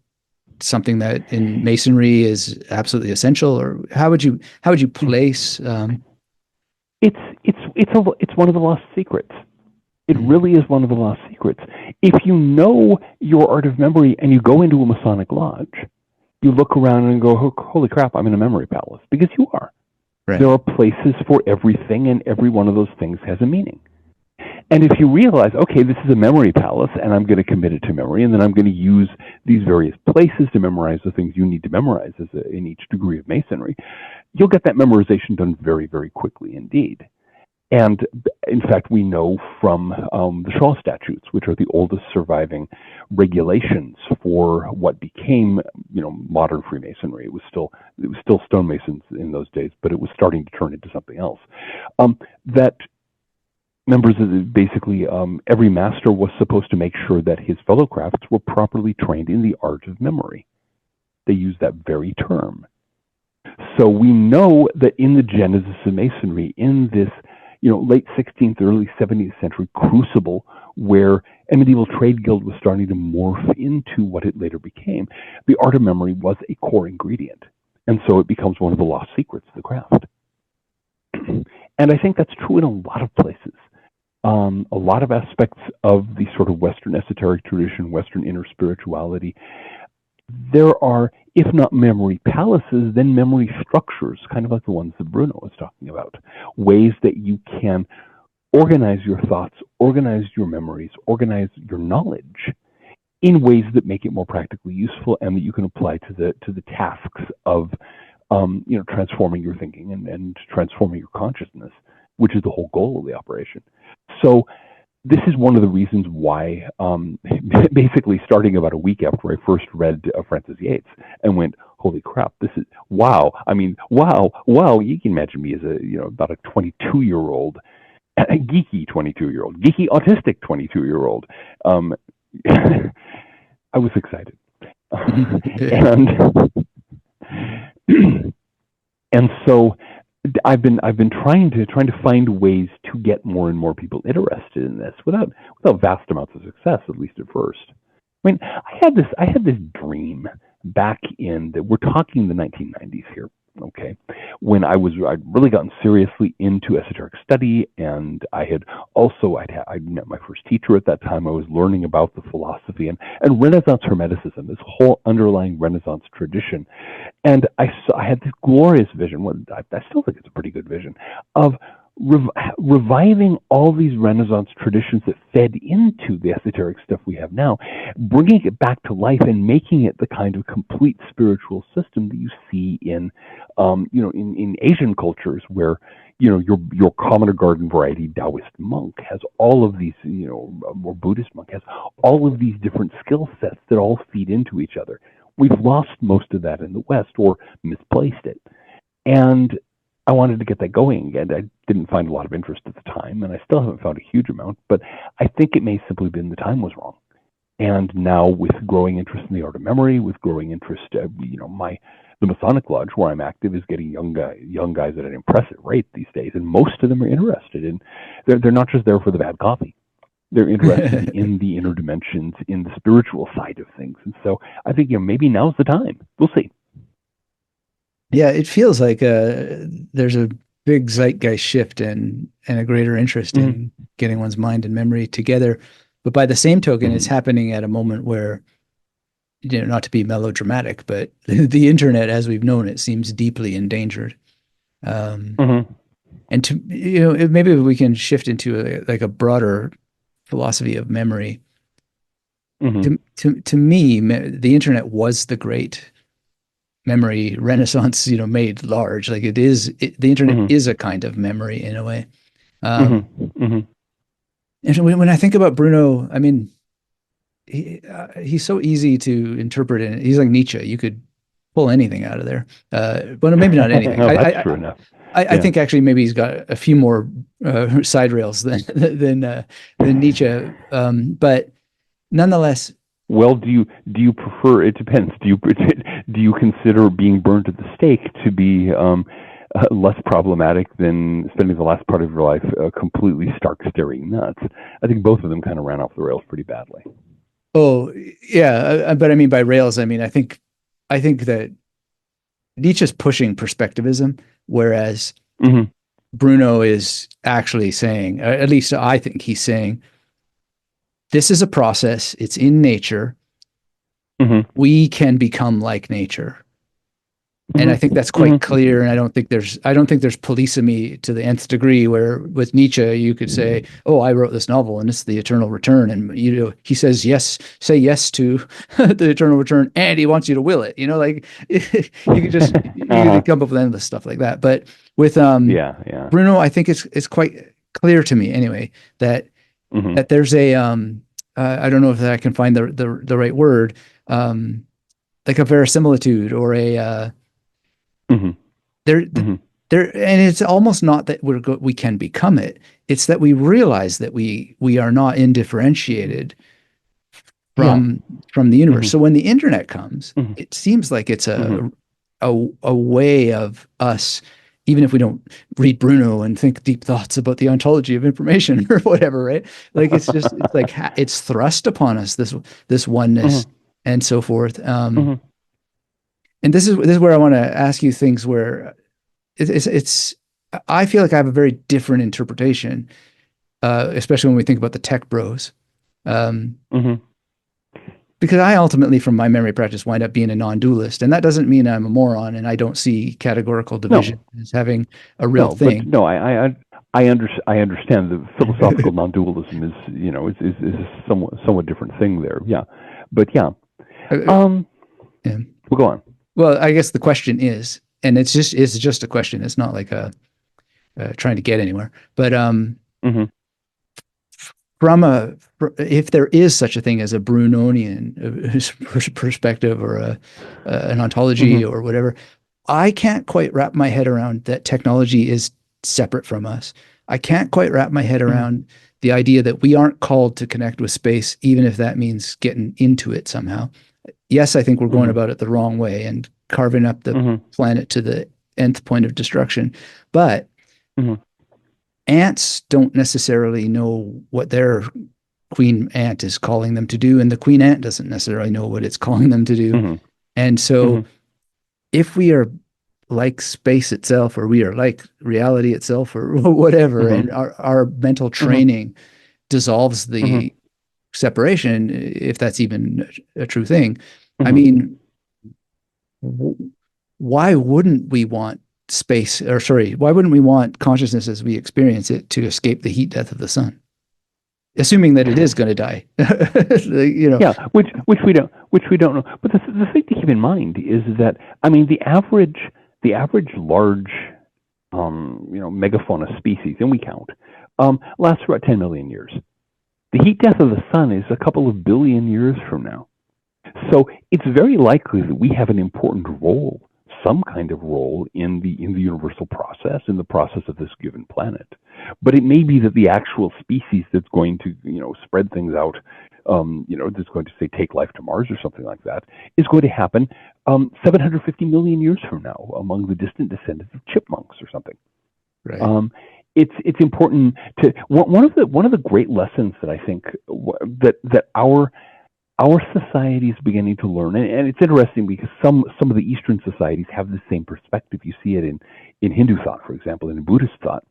something that in masonry is absolutely essential, or how would you place? It's one of the lost secrets. It Mm, really is one of the lost secrets. If you know your art of memory and you go into a Masonic lodge, you look around and go, "Holy crap, I'm in a memory palace," because you are. There right. are places for everything, and every one of those things has a meaning. And if you realize, okay, this is a memory palace, and I'm going to commit it to memory, and then I'm going to use these various places to memorize the things you need to memorize in each degree of masonry, you'll get that memorization done very, very quickly indeed. And in fact, we know from the Shaw statutes, which are the oldest surviving regulations for what became, modern Freemasonry. It was still stonemasons in those days, but it was starting to turn into something else. That members of basically every master was supposed to make sure that his fellow crafts were properly trained in the art of memory. They use that very term. So we know that in the genesis of masonry, in this late 16th, early 17th century crucible where a medieval trade guild was starting to morph into what it later became, the art of memory was a core ingredient. And so it becomes one of the lost secrets of the craft. And I think that's true in a lot of places. A lot of aspects of the sort of Western esoteric tradition, Western inner spirituality, there are, if not memory palaces, then memory structures, kind of like the ones that Bruno was talking about. Ways that you can organize your thoughts, organize your memories, organize your knowledge in ways that make it more practically useful and that you can apply to the tasks of transforming your thinking and transforming your consciousness, which is the whole goal of the operation. So this is one of the reasons why, basically starting about a week after I first read Francis Yates and went, holy crap, this is, wow. I mean, wow. You can imagine me as about a 22-year-old, a geeky 22-year-old, geeky autistic 22-year-old. I was excited. and and so I've been trying to find ways to get more and more people interested in this without vast amounts of success, at least at first. I mean, I had this dream back we're talking the 1990s here, okay, when I'd really gotten seriously into esoteric study, and I'd met my first teacher at that time. I was learning about the philosophy and Renaissance Hermeticism, this whole underlying Renaissance tradition. And I had this glorious vision. I still think it's a pretty good vision of reviving all these Renaissance traditions that fed into the esoteric stuff we have now, bringing it back to life and making it the kind of complete spiritual system that you see in Asian cultures, where your common or garden variety Taoist monk has all of these, or Buddhist monk has all of these different skill sets that all feed into each other. We've lost most of that in the West, or misplaced it. And I wanted to get that going again. I didn't find a lot of interest at the time, and I still haven't found a huge amount, but I think it may simply been the time was wrong. And now, with growing interest in the art of memory, with growing interest, the The Masonic Lodge, where I'm active, is getting young guys at an impressive rate these days, and most of them are interested in. They're not just there for the bad coffee. They're interested in the inner dimensions, in the spiritual side of things, and so I think maybe now's the time. We'll see. Yeah, it feels like there's a big zeitgeist shift and a greater interest in getting one's mind and memory together. But by the same token, it's happening at a moment where, not to be melodramatic, but the internet, as we've known it, seems deeply endangered. And to maybe we can shift into a broader philosophy of memory. To me, the internet was the great memory renaissance, made large. Like the internet is a kind of memory in a way. And when I think about Bruno, I mean, he's so easy to interpret, and he's like Nietzsche. You could pull anything out of there. But maybe not anything. That's true enough. I think actually maybe he's got a few more side rails than Nietzsche. But nonetheless. Well, do you prefer? It depends. Do you consider being burned at the stake to be less problematic than spending the last part of your life completely stark staring nuts? I think both of them kind of ran off the rails pretty badly. Oh yeah, but I mean by rails, I mean I think that Nietzsche's pushing perspectivism, whereas Bruno is actually saying, at least I think he's saying, this is a process. It's in nature. We can become like nature. And I think that's quite clear. And I don't think there's polysemy to the nth degree, where with Nietzsche, you could say, oh, I wrote this novel and it's the eternal return. And, he says, say yes to the eternal return. And he wants you to will it, like you could come up with endless stuff like that. But with, Bruno, I think it's quite clear to me anyway, that there's a, I don't know if I can find the right word, like a verisimilitude or a, there, and it's almost not that we can become it. It's that we realize that we are not indifferentiated from the universe. So when the internet comes, it seems like it's a way of us, even if we don't read Bruno and think deep thoughts about the ontology of information or whatever, right? Like it's like it's thrust upon us, this oneness and so forth. And this is where I want to ask you things where it's I feel like I have a very different interpretation, especially when we think about the tech bros. Because I ultimately, from my memory practice, wind up being a non-dualist, and that doesn't mean I'm a moron and I don't see categorical division as having a real thing. But I understand the philosophical non-dualism is a somewhat different thing there. Yeah, but yeah. We'll go on. Well, I guess the question is, and it's just a question. It's not like trying to get anywhere. But if there is such a thing as a Brunonian perspective or an ontology or whatever, I can't quite wrap my head around that technology is separate from us. I can't quite wrap my head around the idea that we aren't called to connect with space, even if that means getting into it somehow. Yes, I think we're going about it the wrong way and carving up the planet to the nth point of destruction. But ants don't necessarily know what their queen ant is calling them to do, and the queen ant doesn't necessarily know what it's calling them to do. And so if we are like space itself, or we are like reality itself, or whatever, and our mental training dissolves the separation, if that's even a true thing. I mean, why wouldn't we want why wouldn't we want consciousness as we experience it to escape the heat death of the sun? Assuming that it is going to die. Yeah, which we don't know. But the thing to keep in mind is that, I mean, the average large megafauna species, and we count, lasts for about 10 million years. The heat death of the sun is a couple of billion years from now. So it's very likely that we have an important role, some kind of role in the universal process, in the process of this given planet. But it may be that the actual species that's going to, spread things out that's going to say take life to Mars or something like that, is going to happen 750 million years from now among the distant descendants of chipmunks or something. Right. It's important to one of the great lessons that I think that our society is beginning to learn, and it's interesting because some of the Eastern societies have the same perspective. You see it in Hindu thought, for example, and in Buddhist thought,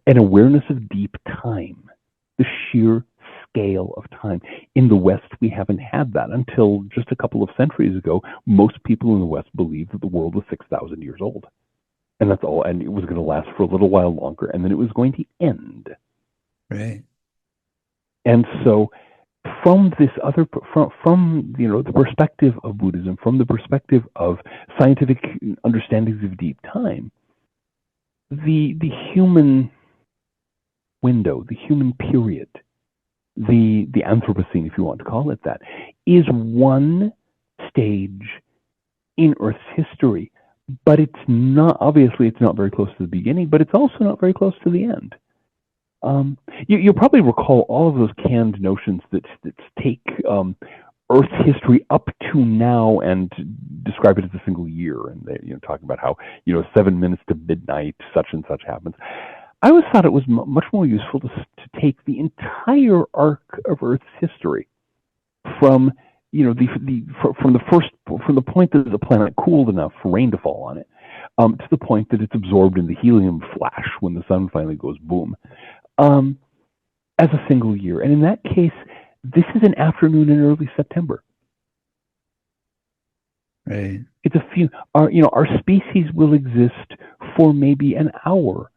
an awareness of deep time, the sheer scale of time. In the West, we haven't had that until just a couple of centuries ago. Most people in the West believed that the world was 6,000 years old. And that's all, and it was going to last for a little while longer, and then it was going to end. Right. And so, from this other, from the perspective of Buddhism, from the perspective of scientific understandings of deep time, the human window, the human period, the Anthropocene, if you want to call it that, is one stage in Earth's history. But it's not, obviously, it's not very close to the beginning, but it's also not very close to the end. You'll probably recall all of those canned notions that take Earth's history up to now and describe it as a single year, and they talk about how 7 minutes to midnight such and such happens. I always thought it was much more useful to take the entire arc of Earth's history from from the point that the planet cooled enough for rain to fall on it, to the point that it's absorbed in the helium flash when the sun finally goes boom, as a single year. And in that case, this is an afternoon in early September. Right. It's a few. Our species will exist for maybe an hour.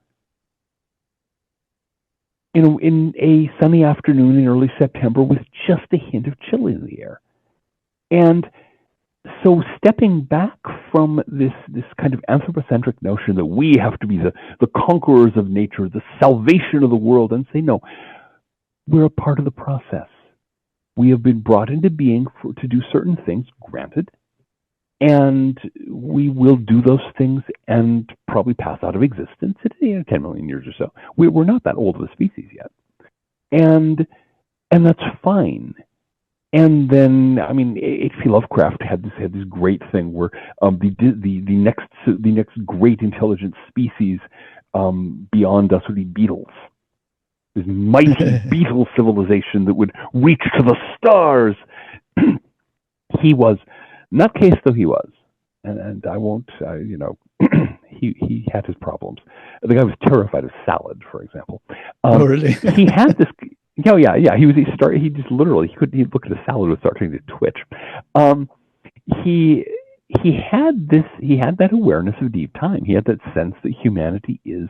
In a sunny afternoon in early September with just a hint of chill in the air. And so stepping back from this kind of anthropocentric notion that we have to be the conquerors of nature, the salvation of the world, and say, no, we're a part of the process. We have been brought into being to do certain things, granted, and we will do those things and probably pass out of existence in 10 million years or so. We're not that old of a species yet. And that's fine. And then, H.P. Lovecraft had this great thing where the next great intelligent species beyond us would be beetles. This mighty beetle civilization that would reach to the stars. He was, nutcase though he was, and I won't, he had his problems. The guy was terrified of salad, for example. Oh, really? He had this. Oh yeah. He just literally he'd look at a salad and start starting to twitch. He had that awareness of deep time. He had that sense that humanity is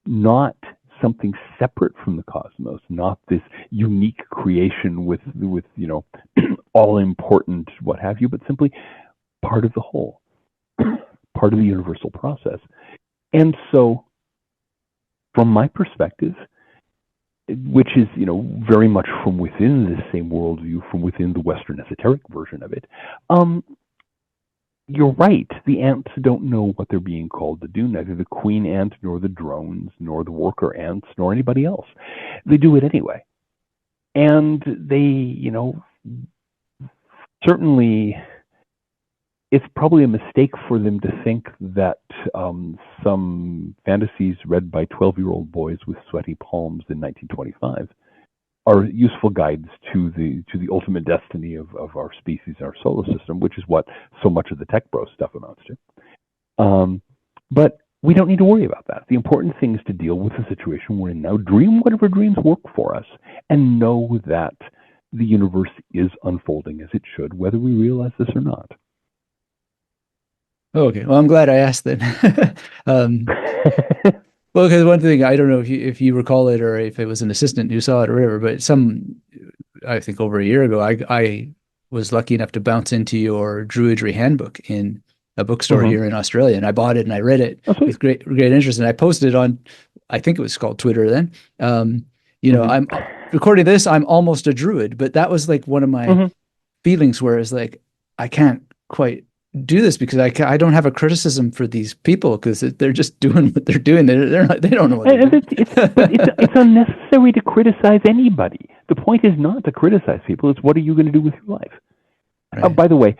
not something separate from the cosmos, not this unique creation with all important what have you, but simply part of the whole, part of the universal process. And so, from my perspective, which is, very much from within this same worldview, from within the Western esoteric version of it, you're right. The ants don't know what they're being called to do, neither the queen ant, nor the drones, nor the worker ants, nor anybody else. They do it anyway. And they, certainly, it's probably a mistake for them to think that some fantasies read by 12-year-old boys with sweaty palms in 1925 are useful guides to the ultimate destiny of our species, our solar system, which is what so much of the tech bro stuff amounts to. But we don't need to worry about that. The important thing is to deal with the situation we're in now, dream whatever dreams work for us, and know that the universe is unfolding as it should, whether we realize this or not. Okay, well, I'm glad I asked then. Well, because one thing, I don't know if you recall it or if it was an assistant who saw it or whatever, but I think over a year ago, I was lucky enough to bounce into your Druidry handbook in a bookstore here in Australia, and I bought it and I read it with great interest, and I posted it on, I think it was called Twitter then. I'm recording this, I'm almost a druid, but that was like one of my feelings where it's like, I can't quite do this because I don't have a criticism for these people because they're just doing what they're doing. They don't know what they're doing. It's unnecessary to criticize anybody. The point is not to criticize people. It's what are you going to do with your life? Right. By the way,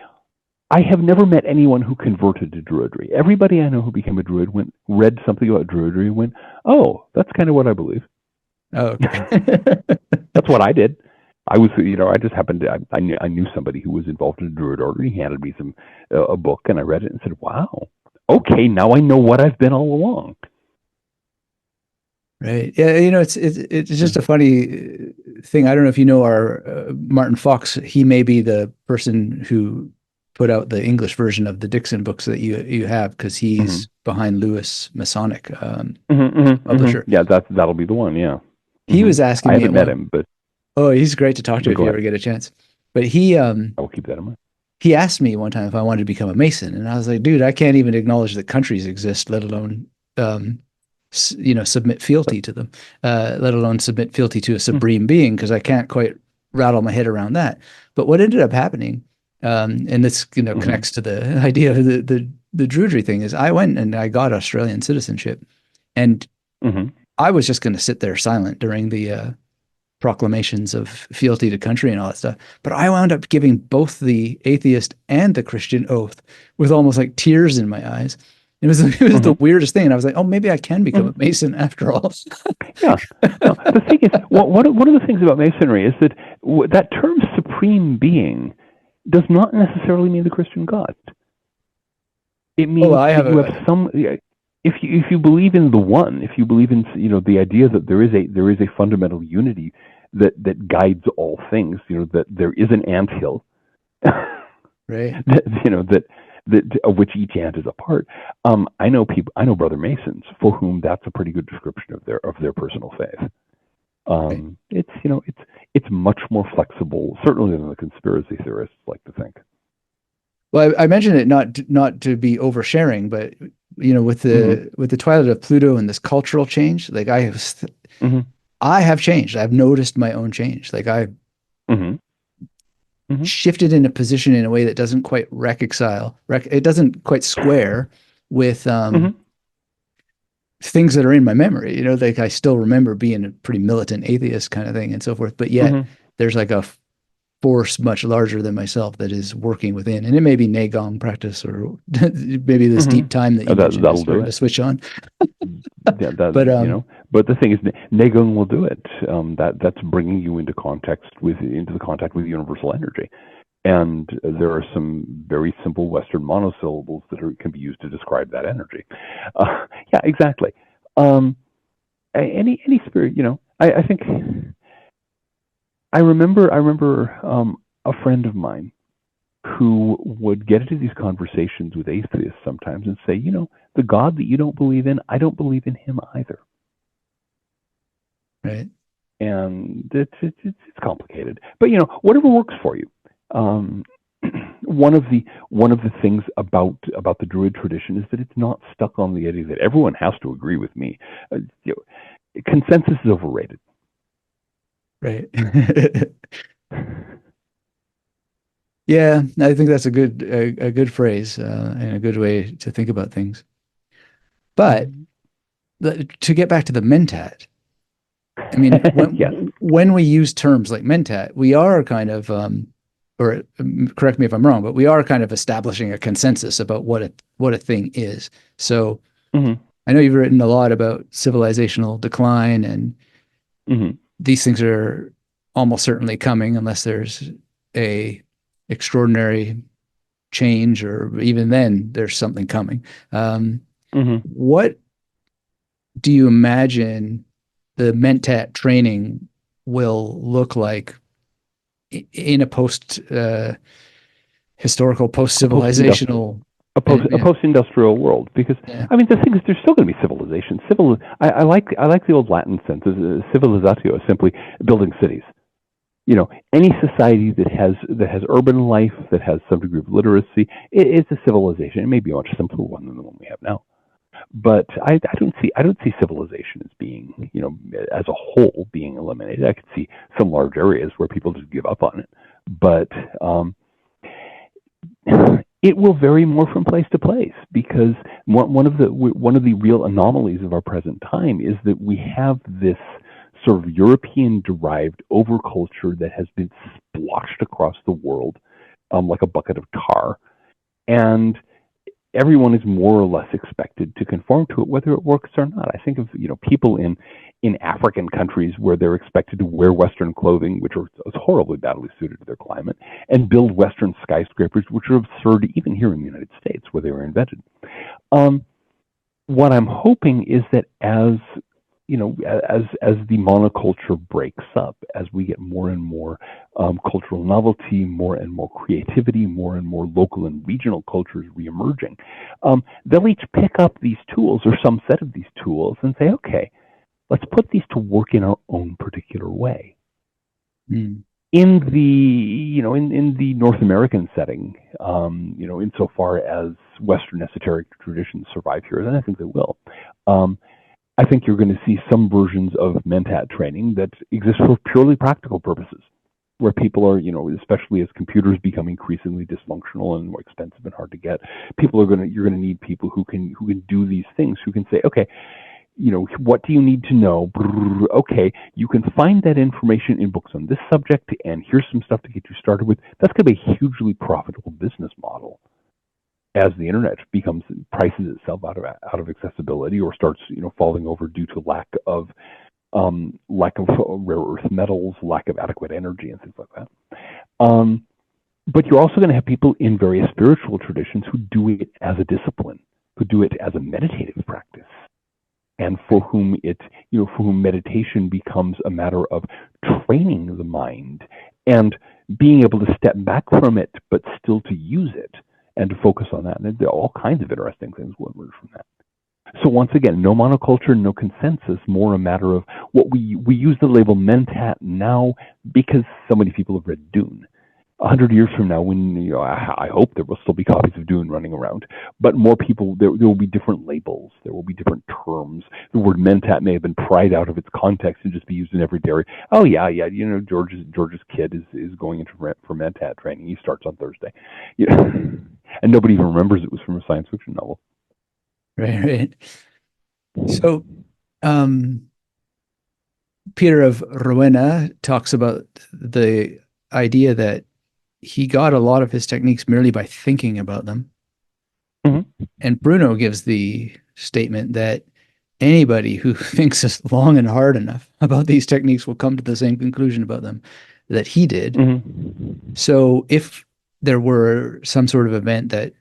I have never met anyone who converted to Druidry. Everybody I know who became a Druid read something about Druidry and went, oh, that's kind of what I believe. Oh, okay. That's what I did. I was, I just happened to, I knew somebody who was involved in a Druid order. He handed me a book, and I read it and said, wow, okay, now I know what I've been all along. Right. Yeah. It's just a funny thing. I don't know if you know our Martin Fox. He may be the person who put out the English version of the Dixon books that you have, because he's behind Lewis Masonic publisher. Yeah, that'll be the one. Yeah. He was asking I me. haven't met him, but he's great to talk to if you ever get a chance. But I will keep that in mind. He asked me one time if I wanted to become a Mason, and I was like, dude, I can't even acknowledge that countries exist, let alone submit fealty to them, let alone submit fealty to a supreme being, because I can't quite rattle my head around that. But what ended up happening, and this connects to the idea of the Druidry thing, is I went and I got Australian citizenship, and I was just going to sit there silent during the proclamations of fealty to country and all that stuff. But I wound up giving both the atheist and the Christian oath with almost like tears in my eyes. It was the weirdest thing. And I was like, oh, maybe I can become a Mason after all. Yeah. No, the thing is, one of the things about Masonry is that that term supreme being does not necessarily mean the Christian God. It means if you believe in the one, if you believe in the idea that there is a fundamental unity that guides all things, that there is an anthill, right? that of which each ant is a part. I know Brother Masons for whom that's a pretty good description of their personal faith. Right. It's much more flexible, certainly, than the conspiracy theorists like to think. Well, I mentioned it not to be oversharing, but with the twilight of Pluto and this cultural change, like I have changed. I've noticed my own change. Like I shifted in a position in a way that doesn't quite reconcile. It doesn't quite square with things that are in my memory. Like I still remember being a pretty militant atheist kind of thing and so forth. But yet there's like a force much larger than myself that is working within, and it may be Neigong practice, or maybe this deep time that you mentioned is starting to switch on. But the thing is, Neigong will do it. That's bringing you into contact with universal energy, and there are some very simple Western monosyllables that can be used to describe that energy. Yeah, exactly. Any spirit, I think. I remember a friend of mine who would get into these conversations with atheists sometimes and say, the God that you don't believe in, I don't believe in him either. Right. And it's complicated, but whatever works for you. One of the things about the Druid tradition is that it's not stuck on the idea that everyone has to agree with me. Consensus is overrated. Right. Yeah, I think that's a good phrase and a good way to think about things. But to get back to the Mentat, I mean, when we use terms like Mentat, we are kind of, or correct me if I'm wrong, but we are kind of establishing a consensus about what a thing is. So I know you've written a lot about civilizational decline, and these things are almost certainly coming unless there's a extraordinary change, or even then there's something coming. What do you imagine the Mentat training will look like in a historical, post-civilizational, a post-industrial world? Because I mean, the thing is, there's still going to be civilization. I like the old Latin sense. Civilizatio is simply building cities. Any society that has urban life, that has some degree of literacy, it's a civilization. It may be a much simpler one than the one we have now, but I don't see civilization as being, as a whole being eliminated. I could see some large areas where people just give up on it, but it will vary more from place to place, because one of the real anomalies of our present time is that we have this sort of European-derived overculture that has been splotched across the world like a bucket of tar. And everyone is more or less expected to conform to it, whether it works or not. I think of people in African countries where they're expected to wear Western clothing, which is horribly badly suited to their climate, and build Western skyscrapers, which are absurd even here in the United States where they were invented. What I'm hoping is that as the monoculture breaks up, as we get more and more cultural novelty, more and more creativity, more and more local and regional cultures reemerging, they'll each pick up these tools or some set of these tools and say, okay, let's put these to work in our own particular way. Mm. In the in the North American setting, insofar as Western esoteric traditions survive here, and I think they will. I think you're going to see some versions of Mentat training that exist for purely practical purposes, where people are, especially as computers become increasingly dysfunctional and more expensive and hard to get, you're going to need people who can do these things, who can say, okay, what do you need to know? Okay, you can find that information in books on this subject, and here's some stuff to get you started with. That's going to be a hugely profitable business model as the internet prices itself out of accessibility, or starts falling over due to lack of rare earth metals, lack of adequate energy, and things like that. But you're also going to have people in various spiritual traditions who do it as a discipline, who do it as a meditative practice, and for whom meditation becomes a matter of training the mind and being able to step back from it, but still to use it and to focus on that. And there are all kinds of interesting things will emerge from that. So once again, no monoculture, no consensus, more a matter of what we use the label Mentat now because so many people have read Dune. 100 years from now, when I hope there will still be copies of Dune running around, but more people, there will be different labels, there will be different terms. The word Mentat may have been pried out of its context and just be used in everyday. Oh yeah, George's kid is going into for Mentat training. He starts on Thursday, and nobody even remembers it was from a science fiction novel. Right. So, Peter of Rowena talks about the idea that he got a lot of his techniques merely by thinking about them. Mm-hmm. And Bruno gives the statement that anybody who thinks long and hard enough about these techniques will come to the same conclusion about them that he did. Mm-hmm. So if there were some sort of event that,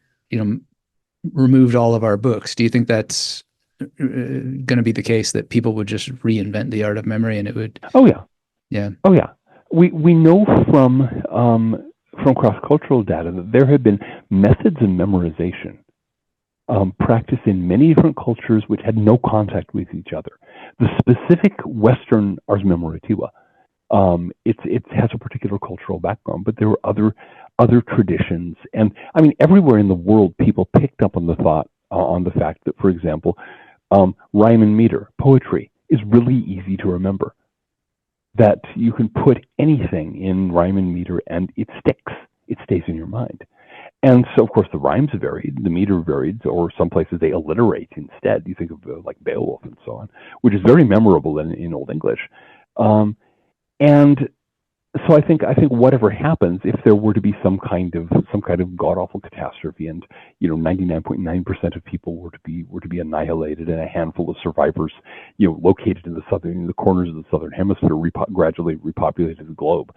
removed all of our books, do you think that's going to be the case, that people would just reinvent the art of memory and it would? Oh yeah. Yeah. Oh yeah. We know from cross-cultural data that there have been methods of memorization practiced in many different cultures which had no contact with each other. The specific Western ars memorativa, it has a particular cultural background, but there were other traditions, and I mean everywhere in the world, people picked up on the fact that, for example, rhyme and meter poetry is really easy to remember. That you can put anything in rhyme and meter and it sticks. It stays in your mind. And so, of course, the rhymes varied, the meter varied, or some places they alliterate instead. You think of like Beowulf and so on, which is very memorable in Old English. And so I think whatever happens, if there were to be some kind of god awful catastrophe, and 99.9% of people were to be annihilated, and a handful of survivors, located in the corners of the southern hemisphere, gradually repopulated the globe.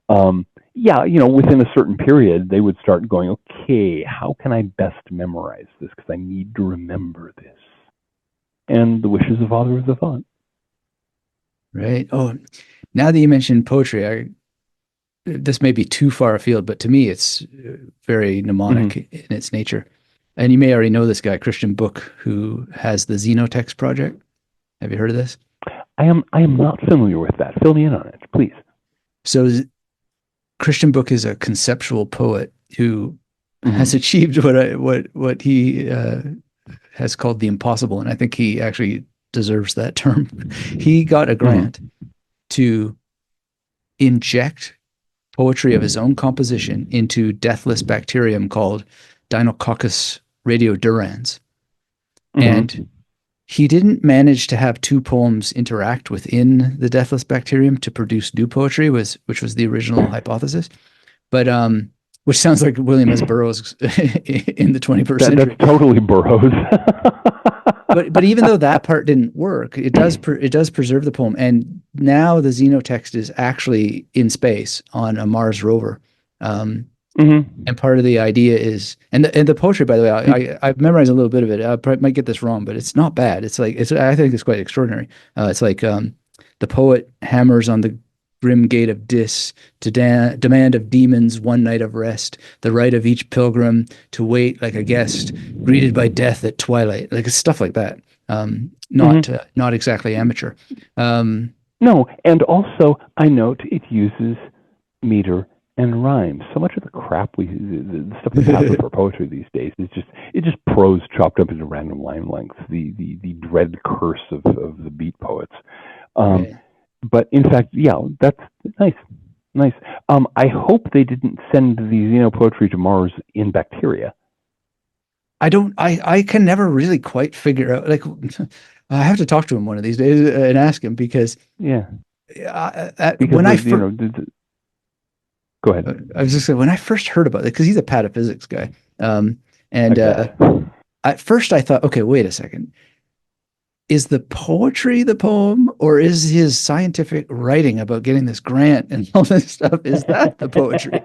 Within a certain period, they would start going, okay, how can I best memorize this? Because I need to remember this. And the wish is the father of the thought. Right. Oh, now that you mentioned poetry, this may be too far afield, but to me, it's very mnemonic in its nature. And you may already know this guy, Christian Book, who has the Xenotext project. Have you heard of this? I am not familiar with that. Fill me in on it, please. So Christian Book is a conceptual poet who has achieved what he has called the impossible, and I think he actually deserves that term. He got a grant to inject poetry of his own composition into deathless bacterium called Deinococcus radiodurans. And he didn't manage to have two poems interact within the deathless bacterium to produce new poetry, which was the original hypothesis. But which sounds like William S. Burroughs in the 21st century. That's totally Burroughs. But even though that part didn't work, it does preserve the poem, and now the xenotext is actually in space on a Mars rover. And part of the idea is, and the poetry, by the way, I've memorized a little bit of it. I probably might get this wrong, but it's not bad. I think it's quite extraordinary. It's like the poet hammers on the grim gate of Dis to demand of demons one night of rest, the right of each pilgrim to wait like a guest, greeted by death at twilight, like stuff like that. Not exactly amateur. No, and also I note it uses meter and rhyme. So much of the crap the stuff that happens for poetry these days is just prose chopped up into random line lengths. The dread curse of the beat poets. Right. But in fact, yeah, that's nice. I hope they didn't send the xenopoetry to Mars in bacteria. I can never really quite figure out, like, I have to talk to him one of these days and ask him because when go ahead. I was just saying, when I first heard about it, because he's a pataphysics guy, at first I thought, okay, wait a second. Is the poetry the poem, or is his scientific writing about getting this grant and all this stuff, is that the poetry?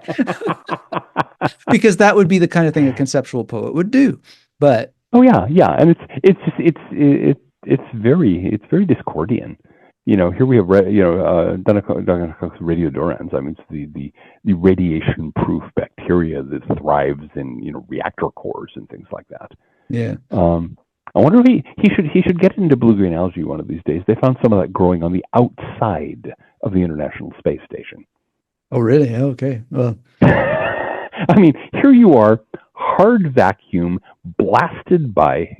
Because that would be the kind of thing a conceptual poet would do. But yeah, and it's very Discordian. Here we have Danaco's radiodurans. I mean, it's the radiation-proof bacteria that thrives in reactor cores and things like that. Yeah. I wonder if he should get into blue-green algae one of these days. They found some of that growing on the outside of the International Space Station. Oh, really? Okay. Well, I mean, here you are, hard vacuum, blasted by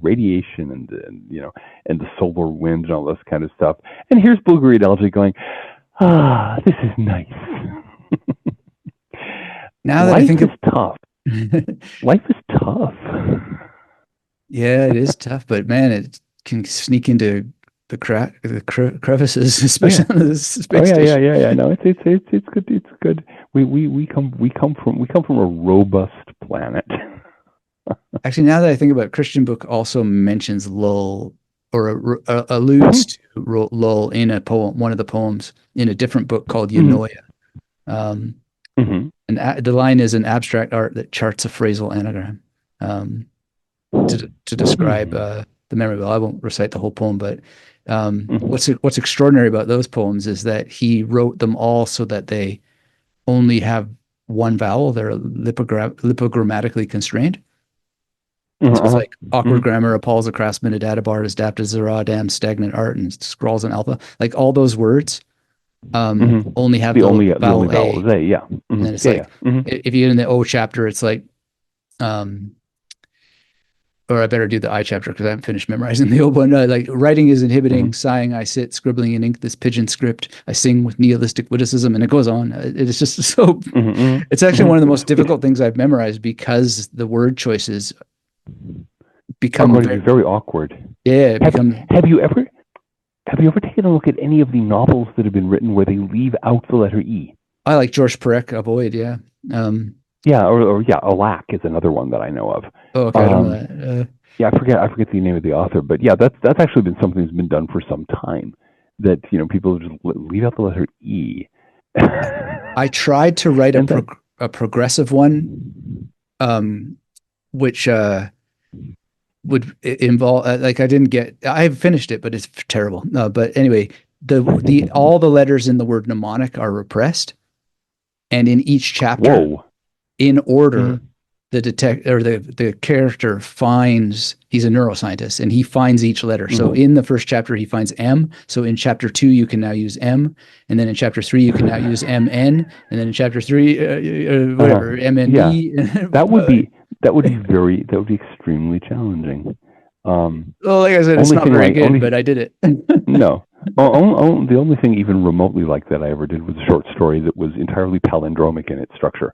radiation and the solar wind and all this kind of stuff. And here's blue-green algae going, this is nice. Now that I think it's tough. Life is tough. Yeah, it is tough, but man, it can sneak into the crevices, especially on the space station. Yeah. No, it's good. It's good. We come from a robust planet. Actually, now that I think about it, Christian book also mentions Llull, or alludes to Llull in a poem, one of the poems in a different book called Eunoia. And the line is an abstract art that charts a phrasal anagram. To describe the memory. Well, I won't recite the whole poem, but what's extraordinary about those poems is that he wrote them all so that they only have one vowel. They're lipogrammatically constrained. So it's like awkward grammar appalls a craftsman, a data bar is dapt as a raw damn stagnant art, and scrawls in alpha. Like all those words only have the only vowel A. Yeah. And then it's if you get in the O chapter, it's like or I better do the I chapter because I haven't finished memorizing the old one. Like writing is inhibiting, sighing I sit, scribbling in ink this pigeon script. I sing with nihilistic witticism, and it goes on. It's just so. It's actually one of the most difficult things I've memorized because the word choices become very awkward. Yeah. Have you ever taken a look at any of the novels that have been written where they leave out the letter E? I like George Perec, Avoid. Yeah. Alack is another one that I know of. Oh, okay, I don't know that. I forget the name of the author, but yeah, that's actually been something that's been done for some time. That people just leave out the letter E. I tried to write a progressive one, which would involve like I finished it, but it's terrible. But anyway, the all the letters in the word mnemonic are repressed, and in each chapter, in order, the character finds, he's a neuroscientist, and he finds each letter. So in the first chapter, he finds M. So in chapter 2, you can now use M. And then in chapter 3, you can now use MN. And then in chapter 3, MNE. Yeah. That would be extremely challenging. Well, like I said, it's not very good, but I did it. No. The only thing even remotely like that I ever did was a short story that was entirely palindromic in its structure.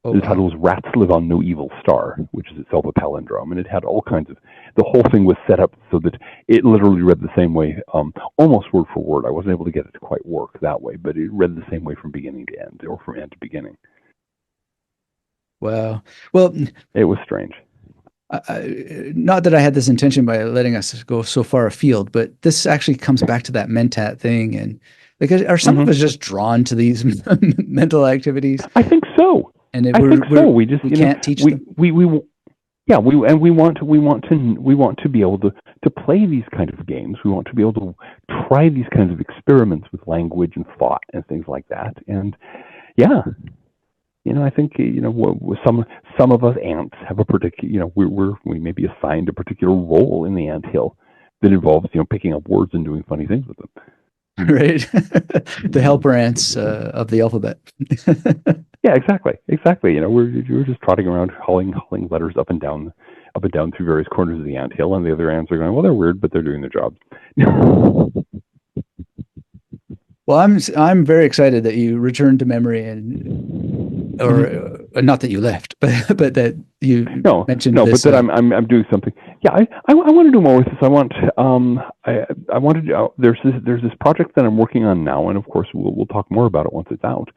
Oh, The title wow. was Rats Live on No Evil Star, which is itself a palindrome, and it had all kinds of. The whole thing was set up so that it literally read the same way, almost word for word. I wasn't able to get it to quite work that way, but it read the same way from beginning to end, or from end to beginning. Wow. Well, It was strange. not that I had this intention by letting us go so far afield, but this actually comes back to that mentat thing. And like, are some of Hmm. us just drawn to these mental activities, I think so. and I think so. We just, we can't teach them? yeah, we want to be able to play these kind of games. We want to be able to try these kinds of experiments with language and thought and things like that. And yeah, I think some of us ants have a particular, we may be assigned a particular role in the anthill that involves picking up words and doing funny things with them. Right? The helper ants of the alphabet. Yeah, exactly. We're just trotting around, hauling letters up and down through various corners of the anthill, and the other ants are going, well, they're weird, but they're doing their job. Well, I'm very excited that you returned to memory, and or not that you left, but that you mentioned No, but this. that I'm doing something. Yeah, I want to do more with this. I want to. There's this project that I'm working on now, and of course we'll talk more about it once it's out.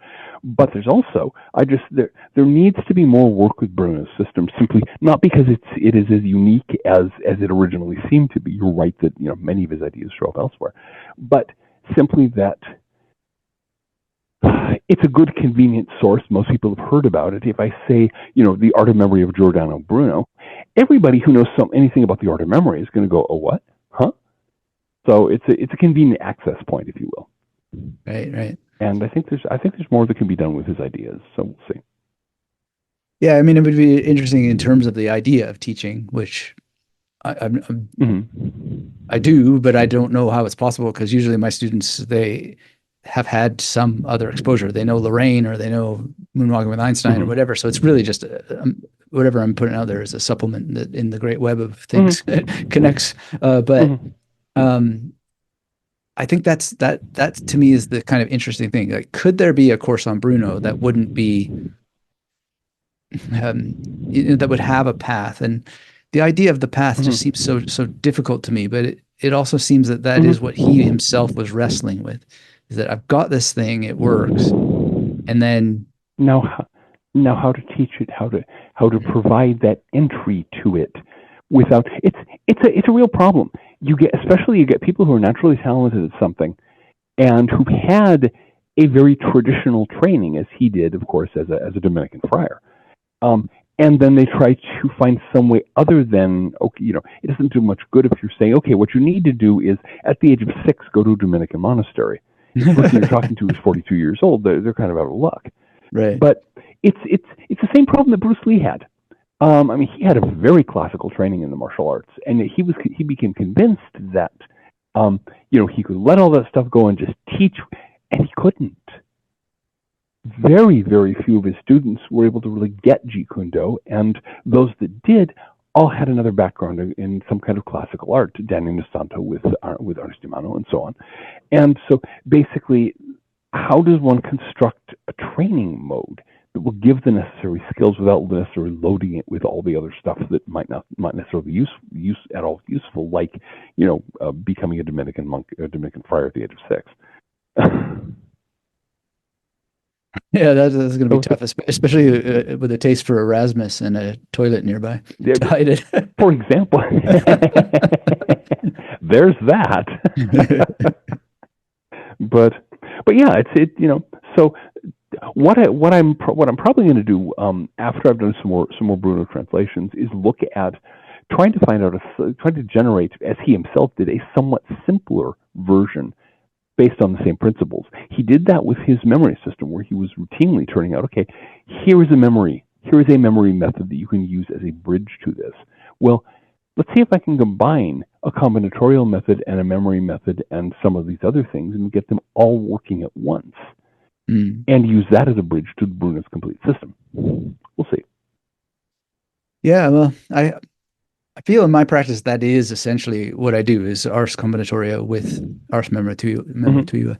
But there's also there needs to be more work with Bruno's system, simply not because it is as unique as it originally seemed to be. You're right that many of his ideas show up elsewhere, but simply that it's a good, convenient source. Most people have heard about it. If I say, the art of memory of Giordano Bruno, everybody who knows anything about the art of memory is going to go, oh, what? Huh? So it's a convenient access point, if you will. Right. And I think there's more that can be done with his ideas. So we'll see. Yeah, I mean, it would be interesting in terms of the idea of teaching, which I do, but I don't know how it's possible because usually my students, they have had some other exposure. They know Lorraine or they know Moonwalking with Einstein or whatever. So it's really just whatever I'm putting out there is a supplement that in the great web of things connects. But I think that to me is the kind of interesting thing. Like, could there be a course on Bruno that wouldn't be that would have a path? And the idea of the path just seems so difficult to me. But it also seems that is what he himself was wrestling with. Is that I've got this thing, it works, and then now how to teach it, how to provide that entry to it without it's a real problem. You get people who are naturally talented at something and who've had a very traditional training, as he did, of course, as a Dominican friar. And then they try to find some way other than, okay, it doesn't do much good if you're saying, okay, what you need to do is at the age of 6 go to a Dominican monastery. The person you're talking to is 42 years old. They're kind of out of luck. right. But it's the same problem that Bruce Lee had. He had a very classical training in the martial arts, and he became convinced that he could let all that stuff go and just teach, and he couldn't. Very, very few of his students were able to really get Jeet Kune Do, and those that did all had another background in some kind of classical art, Danny Santo with Ars di Mano and so on. And so basically, how does one construct a training mode that will give the necessary skills without necessarily loading it with all the other stuff that might not necessarily be at all useful, like becoming a Dominican monk, a Dominican friar at the age of 6. Yeah, that's going to be tough, especially with a taste for Erasmus and a toilet nearby to hide it. For example, there's that. but yeah, So what I'm probably going to do after I've done some more Bruno translations is look at trying to generate, as he himself did, a somewhat simpler version based on the same principles. He did that with his memory system, where he was routinely turning out, okay, here is a memory method that you can use as a bridge to this. Well, let's see if I can combine a combinatorial method and a memory method and some of these other things and get them all working at once. And use that as a bridge to Bruno's complete system. We'll see. Yeah, well, I feel in my practice that is essentially what I do is Ars Combinatoria with Ars Memorativa.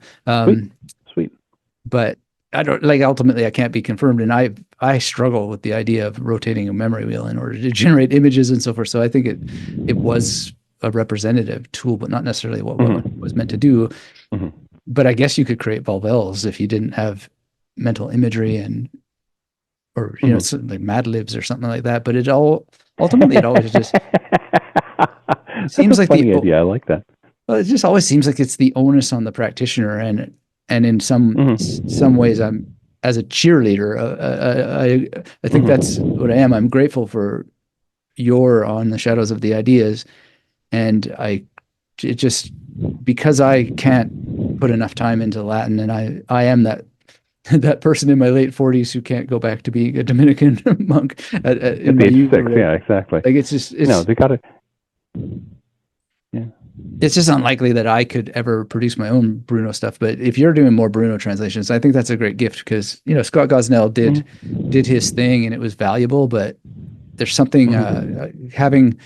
Sweet. But I don't like ultimately I can't be confirmed, and I struggle with the idea of rotating a memory wheel in order to generate images and so forth. So I think it was a representative tool, but not necessarily what it was meant to do. But I guess you could create Volvels if you didn't have mental imagery and or like Mad Libs or something like that. But it all ultimately it always just seems like funny idea. I like that. Well, it just always seems like it's the onus on the practitioner, and in some ways, I'm as a cheerleader. I think that's what I am. I'm grateful for your On the Shadows of the Ideas, and it just because I can't put enough time into Latin, and I am that that person in my late 40s who can't go back to being a Dominican monk in my age 6. Yeah, exactly. Like it's they got to. Yeah. It's just unlikely that I could ever produce my own Bruno stuff. But if you're doing more Bruno translations, I think that's a great gift because Scott Gosnell did his thing and it was valuable. But there's something having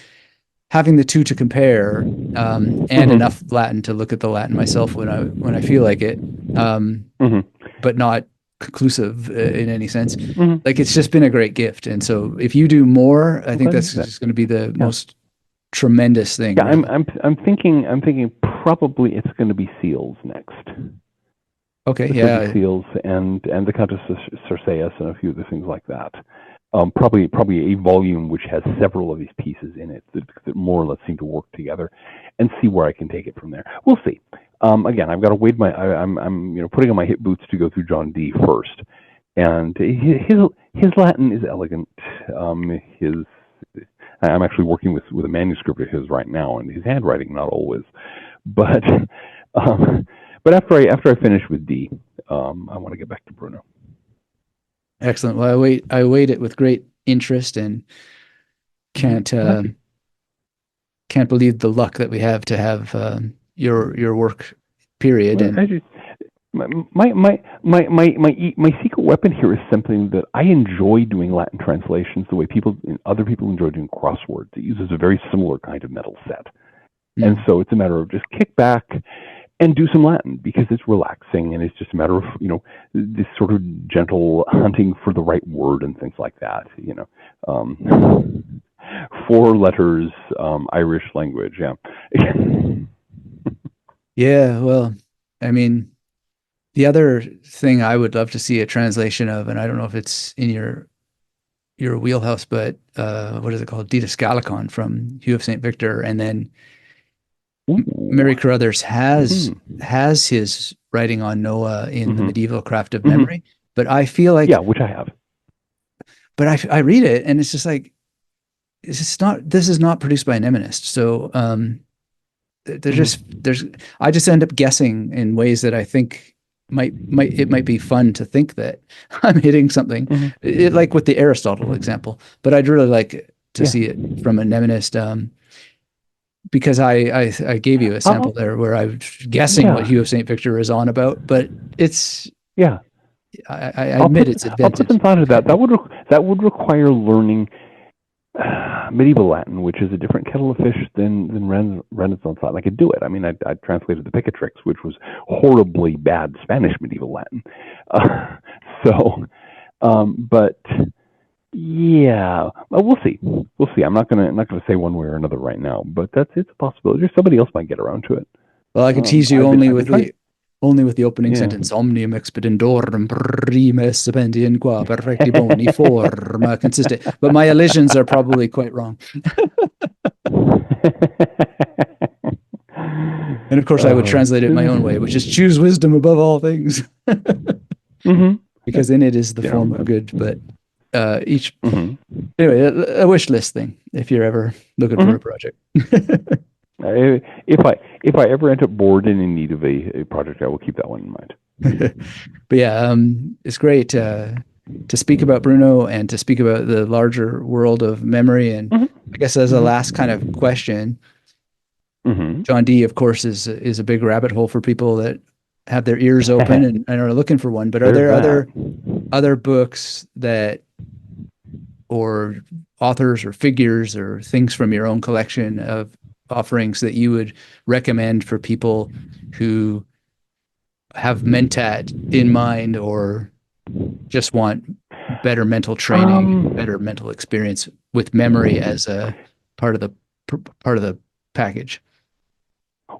the two to compare and enough Latin to look at the Latin myself when I feel like it, but not conclusive in any sense. Like it's just been a great gift. And so if you do more, I think that's just going to be the most tremendous thing. Yeah, I'm thinking probably it's going to be seals next. Okay, the seals and the Countess Circeus and a few other things like that. Probably a volume which has several of these pieces in it that more or less seem to work together, and see where I can take it from there. We'll see. Again, I've got to wade I'm putting on my hip boots to go through John Dee first, and his Latin is elegant. I'm actually working with a manuscript of his right now, and his handwriting not always. But after I finish with D, I want to get back to Bruno. Excellent. Well, I wait it with great interest and can't believe the luck that we have to have your work. Period. Well, and my secret weapon here is something that I enjoy doing Latin translations the way other people enjoy doing crosswords. It uses a very similar kind of mental set, and so it's a matter of just kick back and do some Latin because it's relaxing and it's just a matter of this sort of gentle hunting for the right word and things like that. 4 letters, Irish language. Yeah. Yeah. Well, I mean. The other thing I would love to see a translation of, and I don't know if it's in your wheelhouse, but what is it called? Didascalicon from Hugh of St. Victor, and then Mary Carruthers has his writing on Noah in the medieval craft of memory, but I feel like which I have. But I read it and it's just like this is not produced by an eminist, so I just end up guessing in ways that I think. It might be fun to think that I'm hitting something, like with the Aristotle example. But I'd really like to see it from an eminist, because I gave you a sample there where I was guessing what Hugh of St. Victor is on about, but it's I admit it's advantage. I'll put some thought into that. That would require learning medieval Latin, which is a different kettle of fish than Renaissance Latin. I could do it. I mean, I translated the Picatrix, which was horribly bad Spanish medieval Latin. But yeah, we'll see. We'll see. I'm not gonna say one way or another right now, but it's a possibility. Or somebody else might get around to it. Well, I can tease you only with the opening sentence. Omnium expediendorum prime sapentien qua perfecti boni forma consiste. But my elisions are probably quite wrong. And of course, I would translate it my own way, which is choose wisdom above all things. Because in it is the form of good. But anyway, a wish list thing if you're ever looking for a project. If I ever end up bored and in need of a project, I will keep that one in mind. But yeah, it's great to speak about Bruno and to speak about the larger world of memory. And I guess as a last kind of question, John Dee, of course, is a big rabbit hole for people that have their ears open and are looking for one. But are there other books that, or authors or figures or things from your own collection of offerings that you would recommend for people who have Mentat in mind or just want better mental training, better Um, mental experience with memory as a part of the part of the package.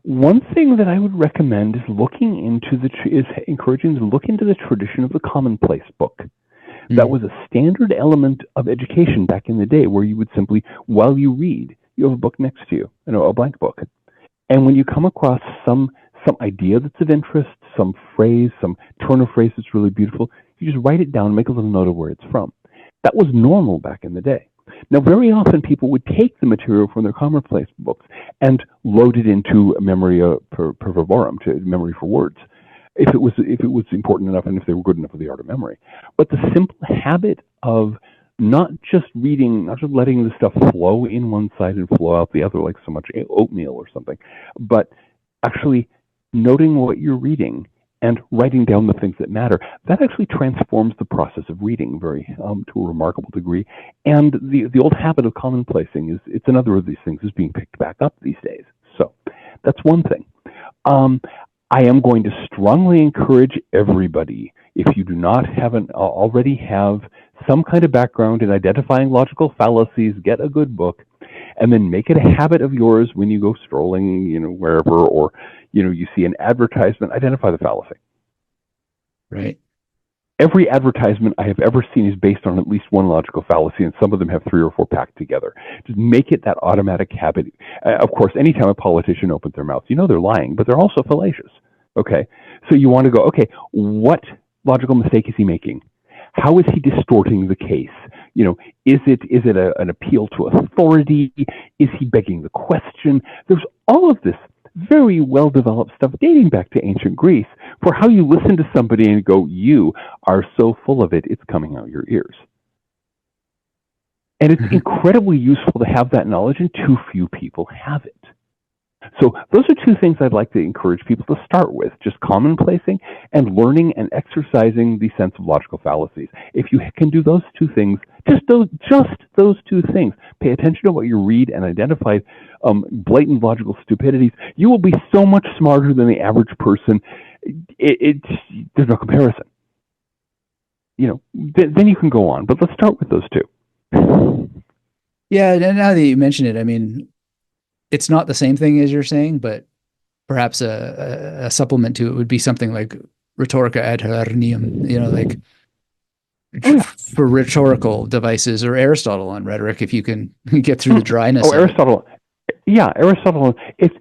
One thing that I would recommend is looking into is encouraging to look into the tradition of the commonplace book. That Mm. was a standard element of education back in the day, where you would simply, while you read, you have a book next to you, a blank book. And when you come across some idea that's of interest, some phrase, some turn of phrase that's really beautiful, you just write it down, make a little note of where it's from. That was normal back in the day. Now, very often people would take the material from their commonplace books and load it into memory per verborum, to memory for words, if it was important enough and if they were good enough for the art of memory. But the simple habit of not just reading, not just letting the stuff flow in one side and flow out the other like so much oatmeal or something, but actually noting what you're reading and writing down the things that matter, that actually transforms the process of reading to a remarkable degree. And the old habit of commonplacing it's another of these things is being picked back up these days. So that's one thing. Um, I am going to strongly encourage everybody, if you do not already have some kind of background in identifying logical fallacies, get a good book, and then make it a habit of yours when you go strolling, wherever, or you see an advertisement, identify the fallacy. Right. Every advertisement I have ever seen is based on at least one logical fallacy, and some of them have 3 or 4 packed together. Just make it that automatic habit. Of course, anytime a politician opens their mouth, they're lying, but they're also fallacious. Okay? So you want to go, okay, what logical mistake is he making? How is he distorting the case? Is it an appeal to authority? Is he begging the question? There's all of this very well-developed stuff dating back to ancient Greece for how you listen to somebody and go, you are so full of it, it's coming out your ears. And it's incredibly useful to have that knowledge, and too few people have it. So those are 2 things I'd like to encourage people to start with, just commonplacing and learning and exercising the sense of logical fallacies. If you can do those 2 things, just those 2 things, pay attention to what you read and identify blatant logical stupidities, you will be so much smarter than the average person. There's no comparison. Then you can go on, but let's start with those 2. Yeah, and now that you mention it, I mean, it's not the same thing as you're saying, but perhaps a supplement to it would be something like rhetorica ad hernium, like Oh yeah. for rhetorical devices, or Aristotle on rhetoric, if you can get through the dryness of Aristotle. Yeah, Aristotle. If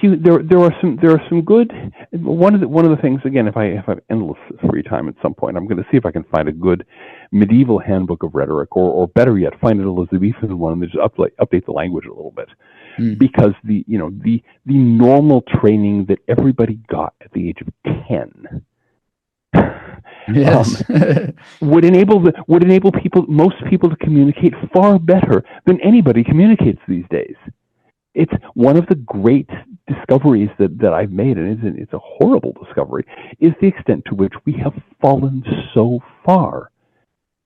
you there are some good. One of the things, again, if I have endless free time at some point, I'm going to see if I can find a good medieval handbook of rhetoric, or better yet, find an Elizabethan one and just update the language a little bit. Because the normal training that everybody got at the age of 10 Yes. would enable most people to communicate far better than anybody communicates these days. It's one of the great discoveries that I've made, and it's a horrible discovery, is the extent to which we have fallen so far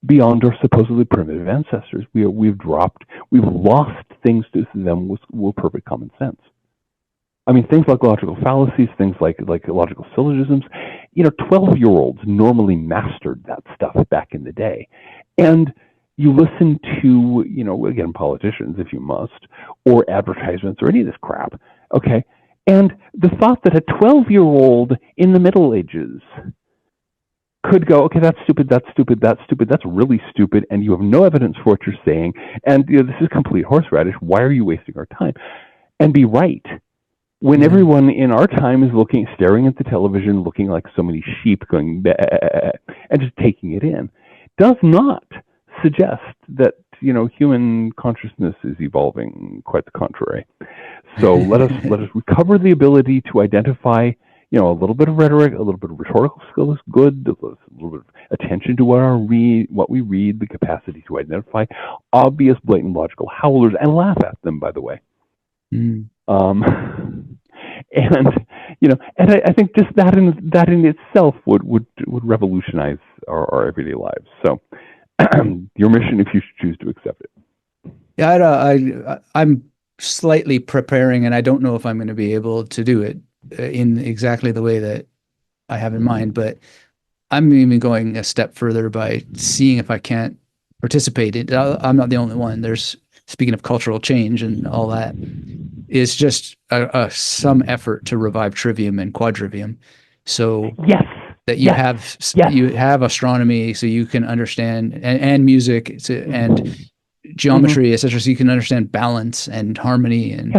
beyond our supposedly primitive ancestors. We've lost things to them with perfect common sense. I mean, things like logical fallacies, things like logical syllogisms. 12-year-olds normally mastered that stuff back in the day. And you listen to, again, politicians, if you must, or advertisements, or any of this crap, okay? And the thought that a 12-year-old in the Middle Ages could go, okay, that's stupid, that's really stupid, and you have no evidence for what you're saying, and this is complete horseradish, why are you wasting our time? And be right. When everyone in our time is staring at the television, looking like so many sheep, going, bleh, and just taking it in, does not suggest that, human consciousness is evolving. Quite the contrary. So let us recover the ability to identify, a little bit of rhetoric, a little bit of rhetorical skill is good, a little bit of attention to what we read, the capacity to identify obvious, blatant logical howlers and laugh at them, by the way. And I think just that in itself would revolutionize our everyday lives. So your mission, if you choose to accept it. Yeah, I'm slightly preparing, and I don't know if I'm going to be able to do it in exactly the way that I have in mind, but I'm even going a step further by seeing if I can't participate. I'm not the only one. There's, speaking of cultural change and all that, is just some effort to revive trivium and quadrivium, so Yes, that yes, yes. you have astronomy, so you can understand, and music, and geometry, etc., so you can understand balance and harmony and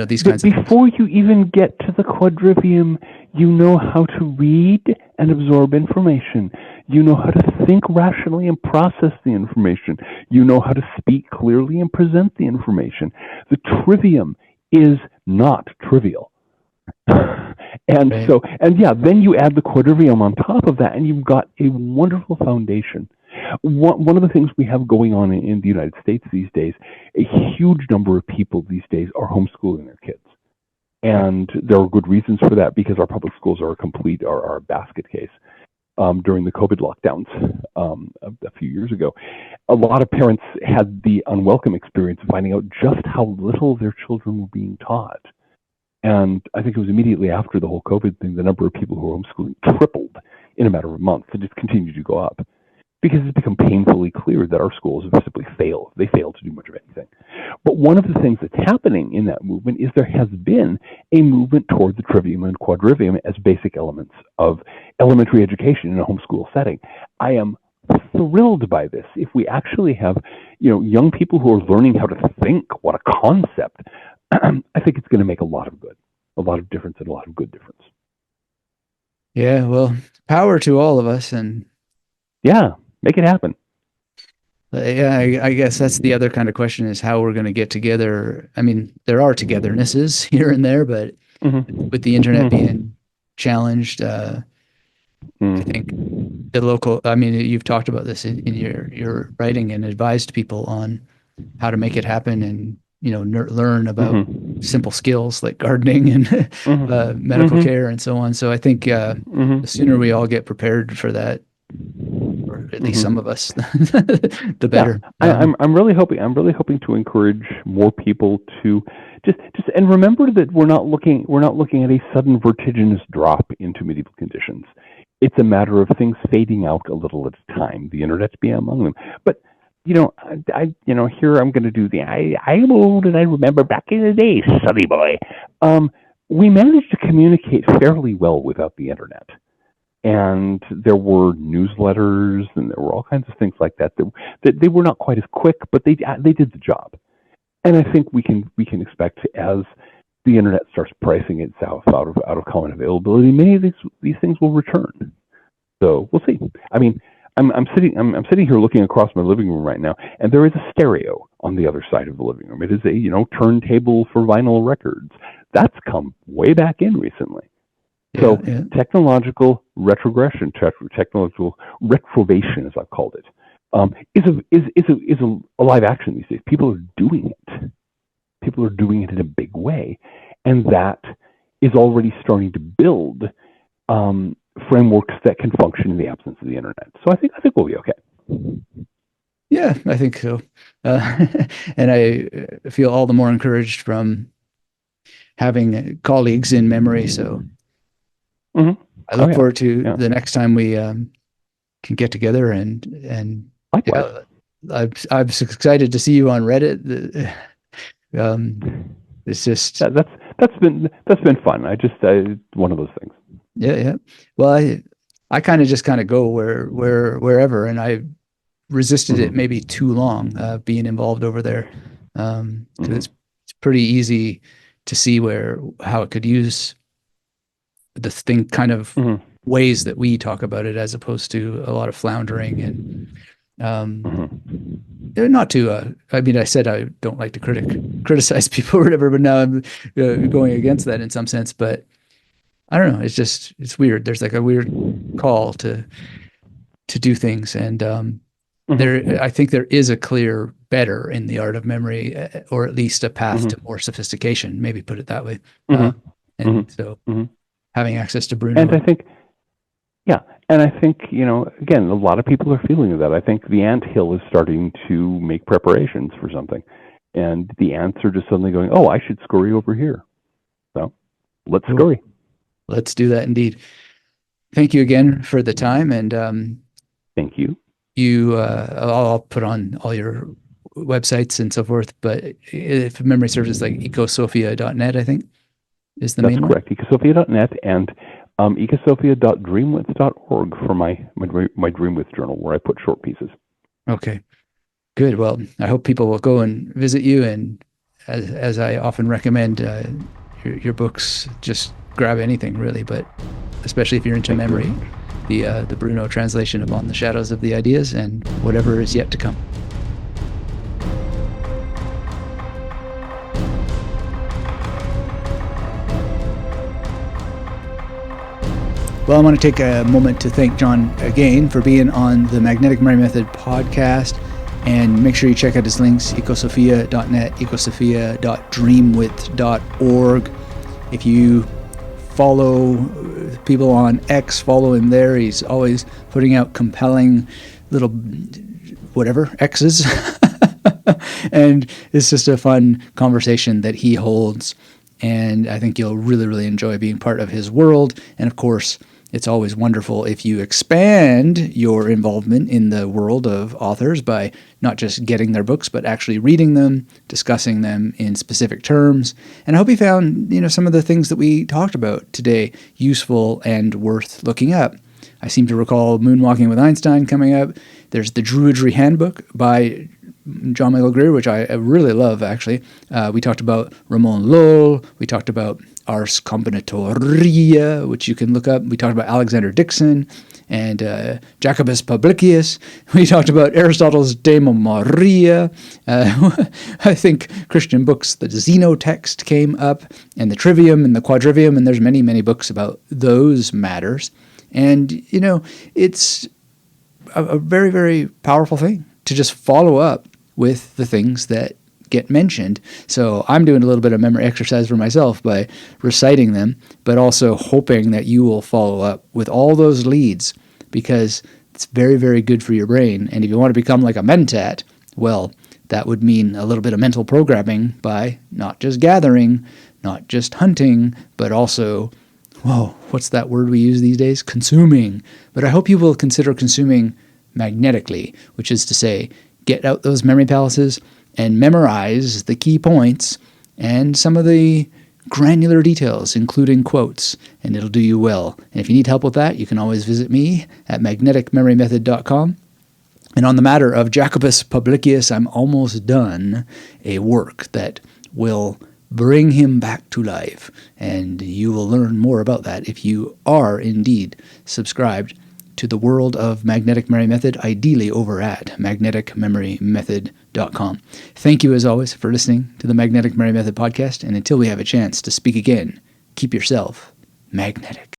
these kinds of things. Before you even get to the quadrivium, you know how to read and absorb information. You know how to think rationally and process the information. You know how to speak clearly and present the information. The trivium is not trivial. And Right. so, and yeah, then you add the quadrivium on top of that, and you've got a wonderful foundation. One of the things we have going on in the United States these days, a huge number of people these days are homeschooling their kids. And there are good reasons for that, because our public schools are a basket case. During the COVID lockdowns a few years ago, a lot of parents had the unwelcome experience of finding out just how little their children were being taught. And I think it was immediately after the whole COVID thing, the number of people who were homeschooling tripled in a matter of months. It just continued to go up, because it's become painfully clear that our schools have simply failed. They fail to do much of anything. But one of the things that's happening in that movement is there has been a movement toward the trivium and quadrivium as basic elements of elementary education in a homeschool setting. I am thrilled by this. If we actually have, young people who are learning how to think, what a concept, I think it's going to make a lot of good, a lot of difference, and a lot of good difference. Yeah, well, power to all of us, and yeah, make it happen. Yeah, I guess that's the other kind of question, is how we're going to get together. I mean, there are togethernesses here and there, but with the internet being challenged, I think the local, I mean, you've talked about this in your writing and advised people on how to make it happen, and, learn about simple skills like gardening and medical care and so on. So I think the sooner we all get prepared for that, or at least some of us, the better. Yeah. I'm really hoping to encourage more people to just and remember that we're not looking at a sudden vertiginous drop into medieval conditions. It's a matter of things fading out a little at a time. The internet's being among them, but here I'm going to do I'm old and I remember back in the day, sonny boy. We managed to communicate fairly well without the internet. And there were newsletters, and there were all kinds of things like that. That they were not quite as quick, but they did the job. And I think we can expect, as the internet starts pricing itself out of common availability, many of these things will return. So we'll see. I mean, I'm sitting here looking across my living room right now, and there is a stereo on the other side of the living room. It is a turntable for vinyl records. That's come way back in recently. So technological retrogression, technological retrobation, as I've called it, is a live action these days. People are doing it. People are doing it in a big way, and that is already starting to build frameworks that can function in the absence of the internet. So I think we'll be okay. Yeah, I think so, and I feel all the more encouraged from having colleagues in memory. So. I look forward to the next time we can get together, and likewise. I'm excited to see you on Reddit. It's just that's been fun. One of those things. Yeah. Well, I kind of go wherever, and I resisted it maybe too long, being involved over there, because it's pretty easy to see how it could use the thing, kind of ways that we talk about it, as opposed to a lot of floundering and not too. I mean, I said I don't like to criticize people or whatever, but now I'm going against that in some sense. But I don't know. It's weird. There's like a weird call to do things, and I think there is a clear better in the art of memory, or at least a path to more sophistication. Maybe put it that way. So. Having access to Bruno. And I think, again, a lot of people are feeling that. I think the anthill is starting to make preparations for something. And the ants are just suddenly going, oh, I should scurry over here. So let's scurry. Let's do that indeed. thank you again for the time. And Thank you. I'll put on all your websites and so forth. But if memory serves, it's like ecosophia.net, I think, is the main one. That's correct. Ecosophia.net and ecosophia.dreamwidth.org for my Dreamwidth journal, where I put short pieces. Okay, good. Well, I hope people will go and visit you. And as I often recommend, your books, just grab anything really, but especially if you're into memory, the Bruno translation of On the Shadows of the Ideas and whatever is yet to come. Well, I want to take a moment to thank John again for being on the Magnetic Memory Method podcast. And make sure you check out his links, ecosophia.net, ecosophia.dreamwidth.org. If you follow people on X, follow him there. He's always putting out compelling little whatever X's. And it's just a fun conversation that he holds. And I think you'll really, really enjoy being part of his world. And of course, it's always wonderful if you expand your involvement in the world of authors by not just getting their books, but actually reading them, discussing them in specific terms. And I hope you found, some of the things that we talked about today useful and worth looking up. I seem to recall Moonwalking with Einstein coming up. There's the Druidry Handbook by John Michael Greer, which I really love, actually. We talked about Ramon Llull. We talked about Ars Combinatoria, which you can look up. We talked about Alexander Dixon and Jacobus Publicius. We talked about Aristotle's De Memoria. I think Christian books, the Xenotext came up, and the Trivium and the Quadrivium, and there's many, many books about those matters. And, it's a very, very powerful thing to just follow up with the things that get mentioned. So I'm doing a little bit of memory exercise for myself by reciting them, but also hoping that you will follow up with all those leads, because it's very, very good for your brain. And if you want to become like a mentat, well, that would mean a little bit of mental programming by not just gathering, not just hunting, but also, what's that word we use these days? Consuming. But I hope you will consider consuming magnetically, which is to say, get out those memory palaces and memorize the key points and some of the granular details, including quotes, and it'll do you well. And if you need help with that, you can always visit me at magneticmemorymethod.com. And on the matter of Jacobus Publicius, I'm almost done a work that will bring him back to life, and you will learn more about that if you are indeed subscribed to the world of Magnetic Memory Method, ideally over at magneticmemorymethod.com. Thank you, as always, for listening to the Magnetic Memory Method podcast, and until we have a chance to speak again, keep yourself magnetic.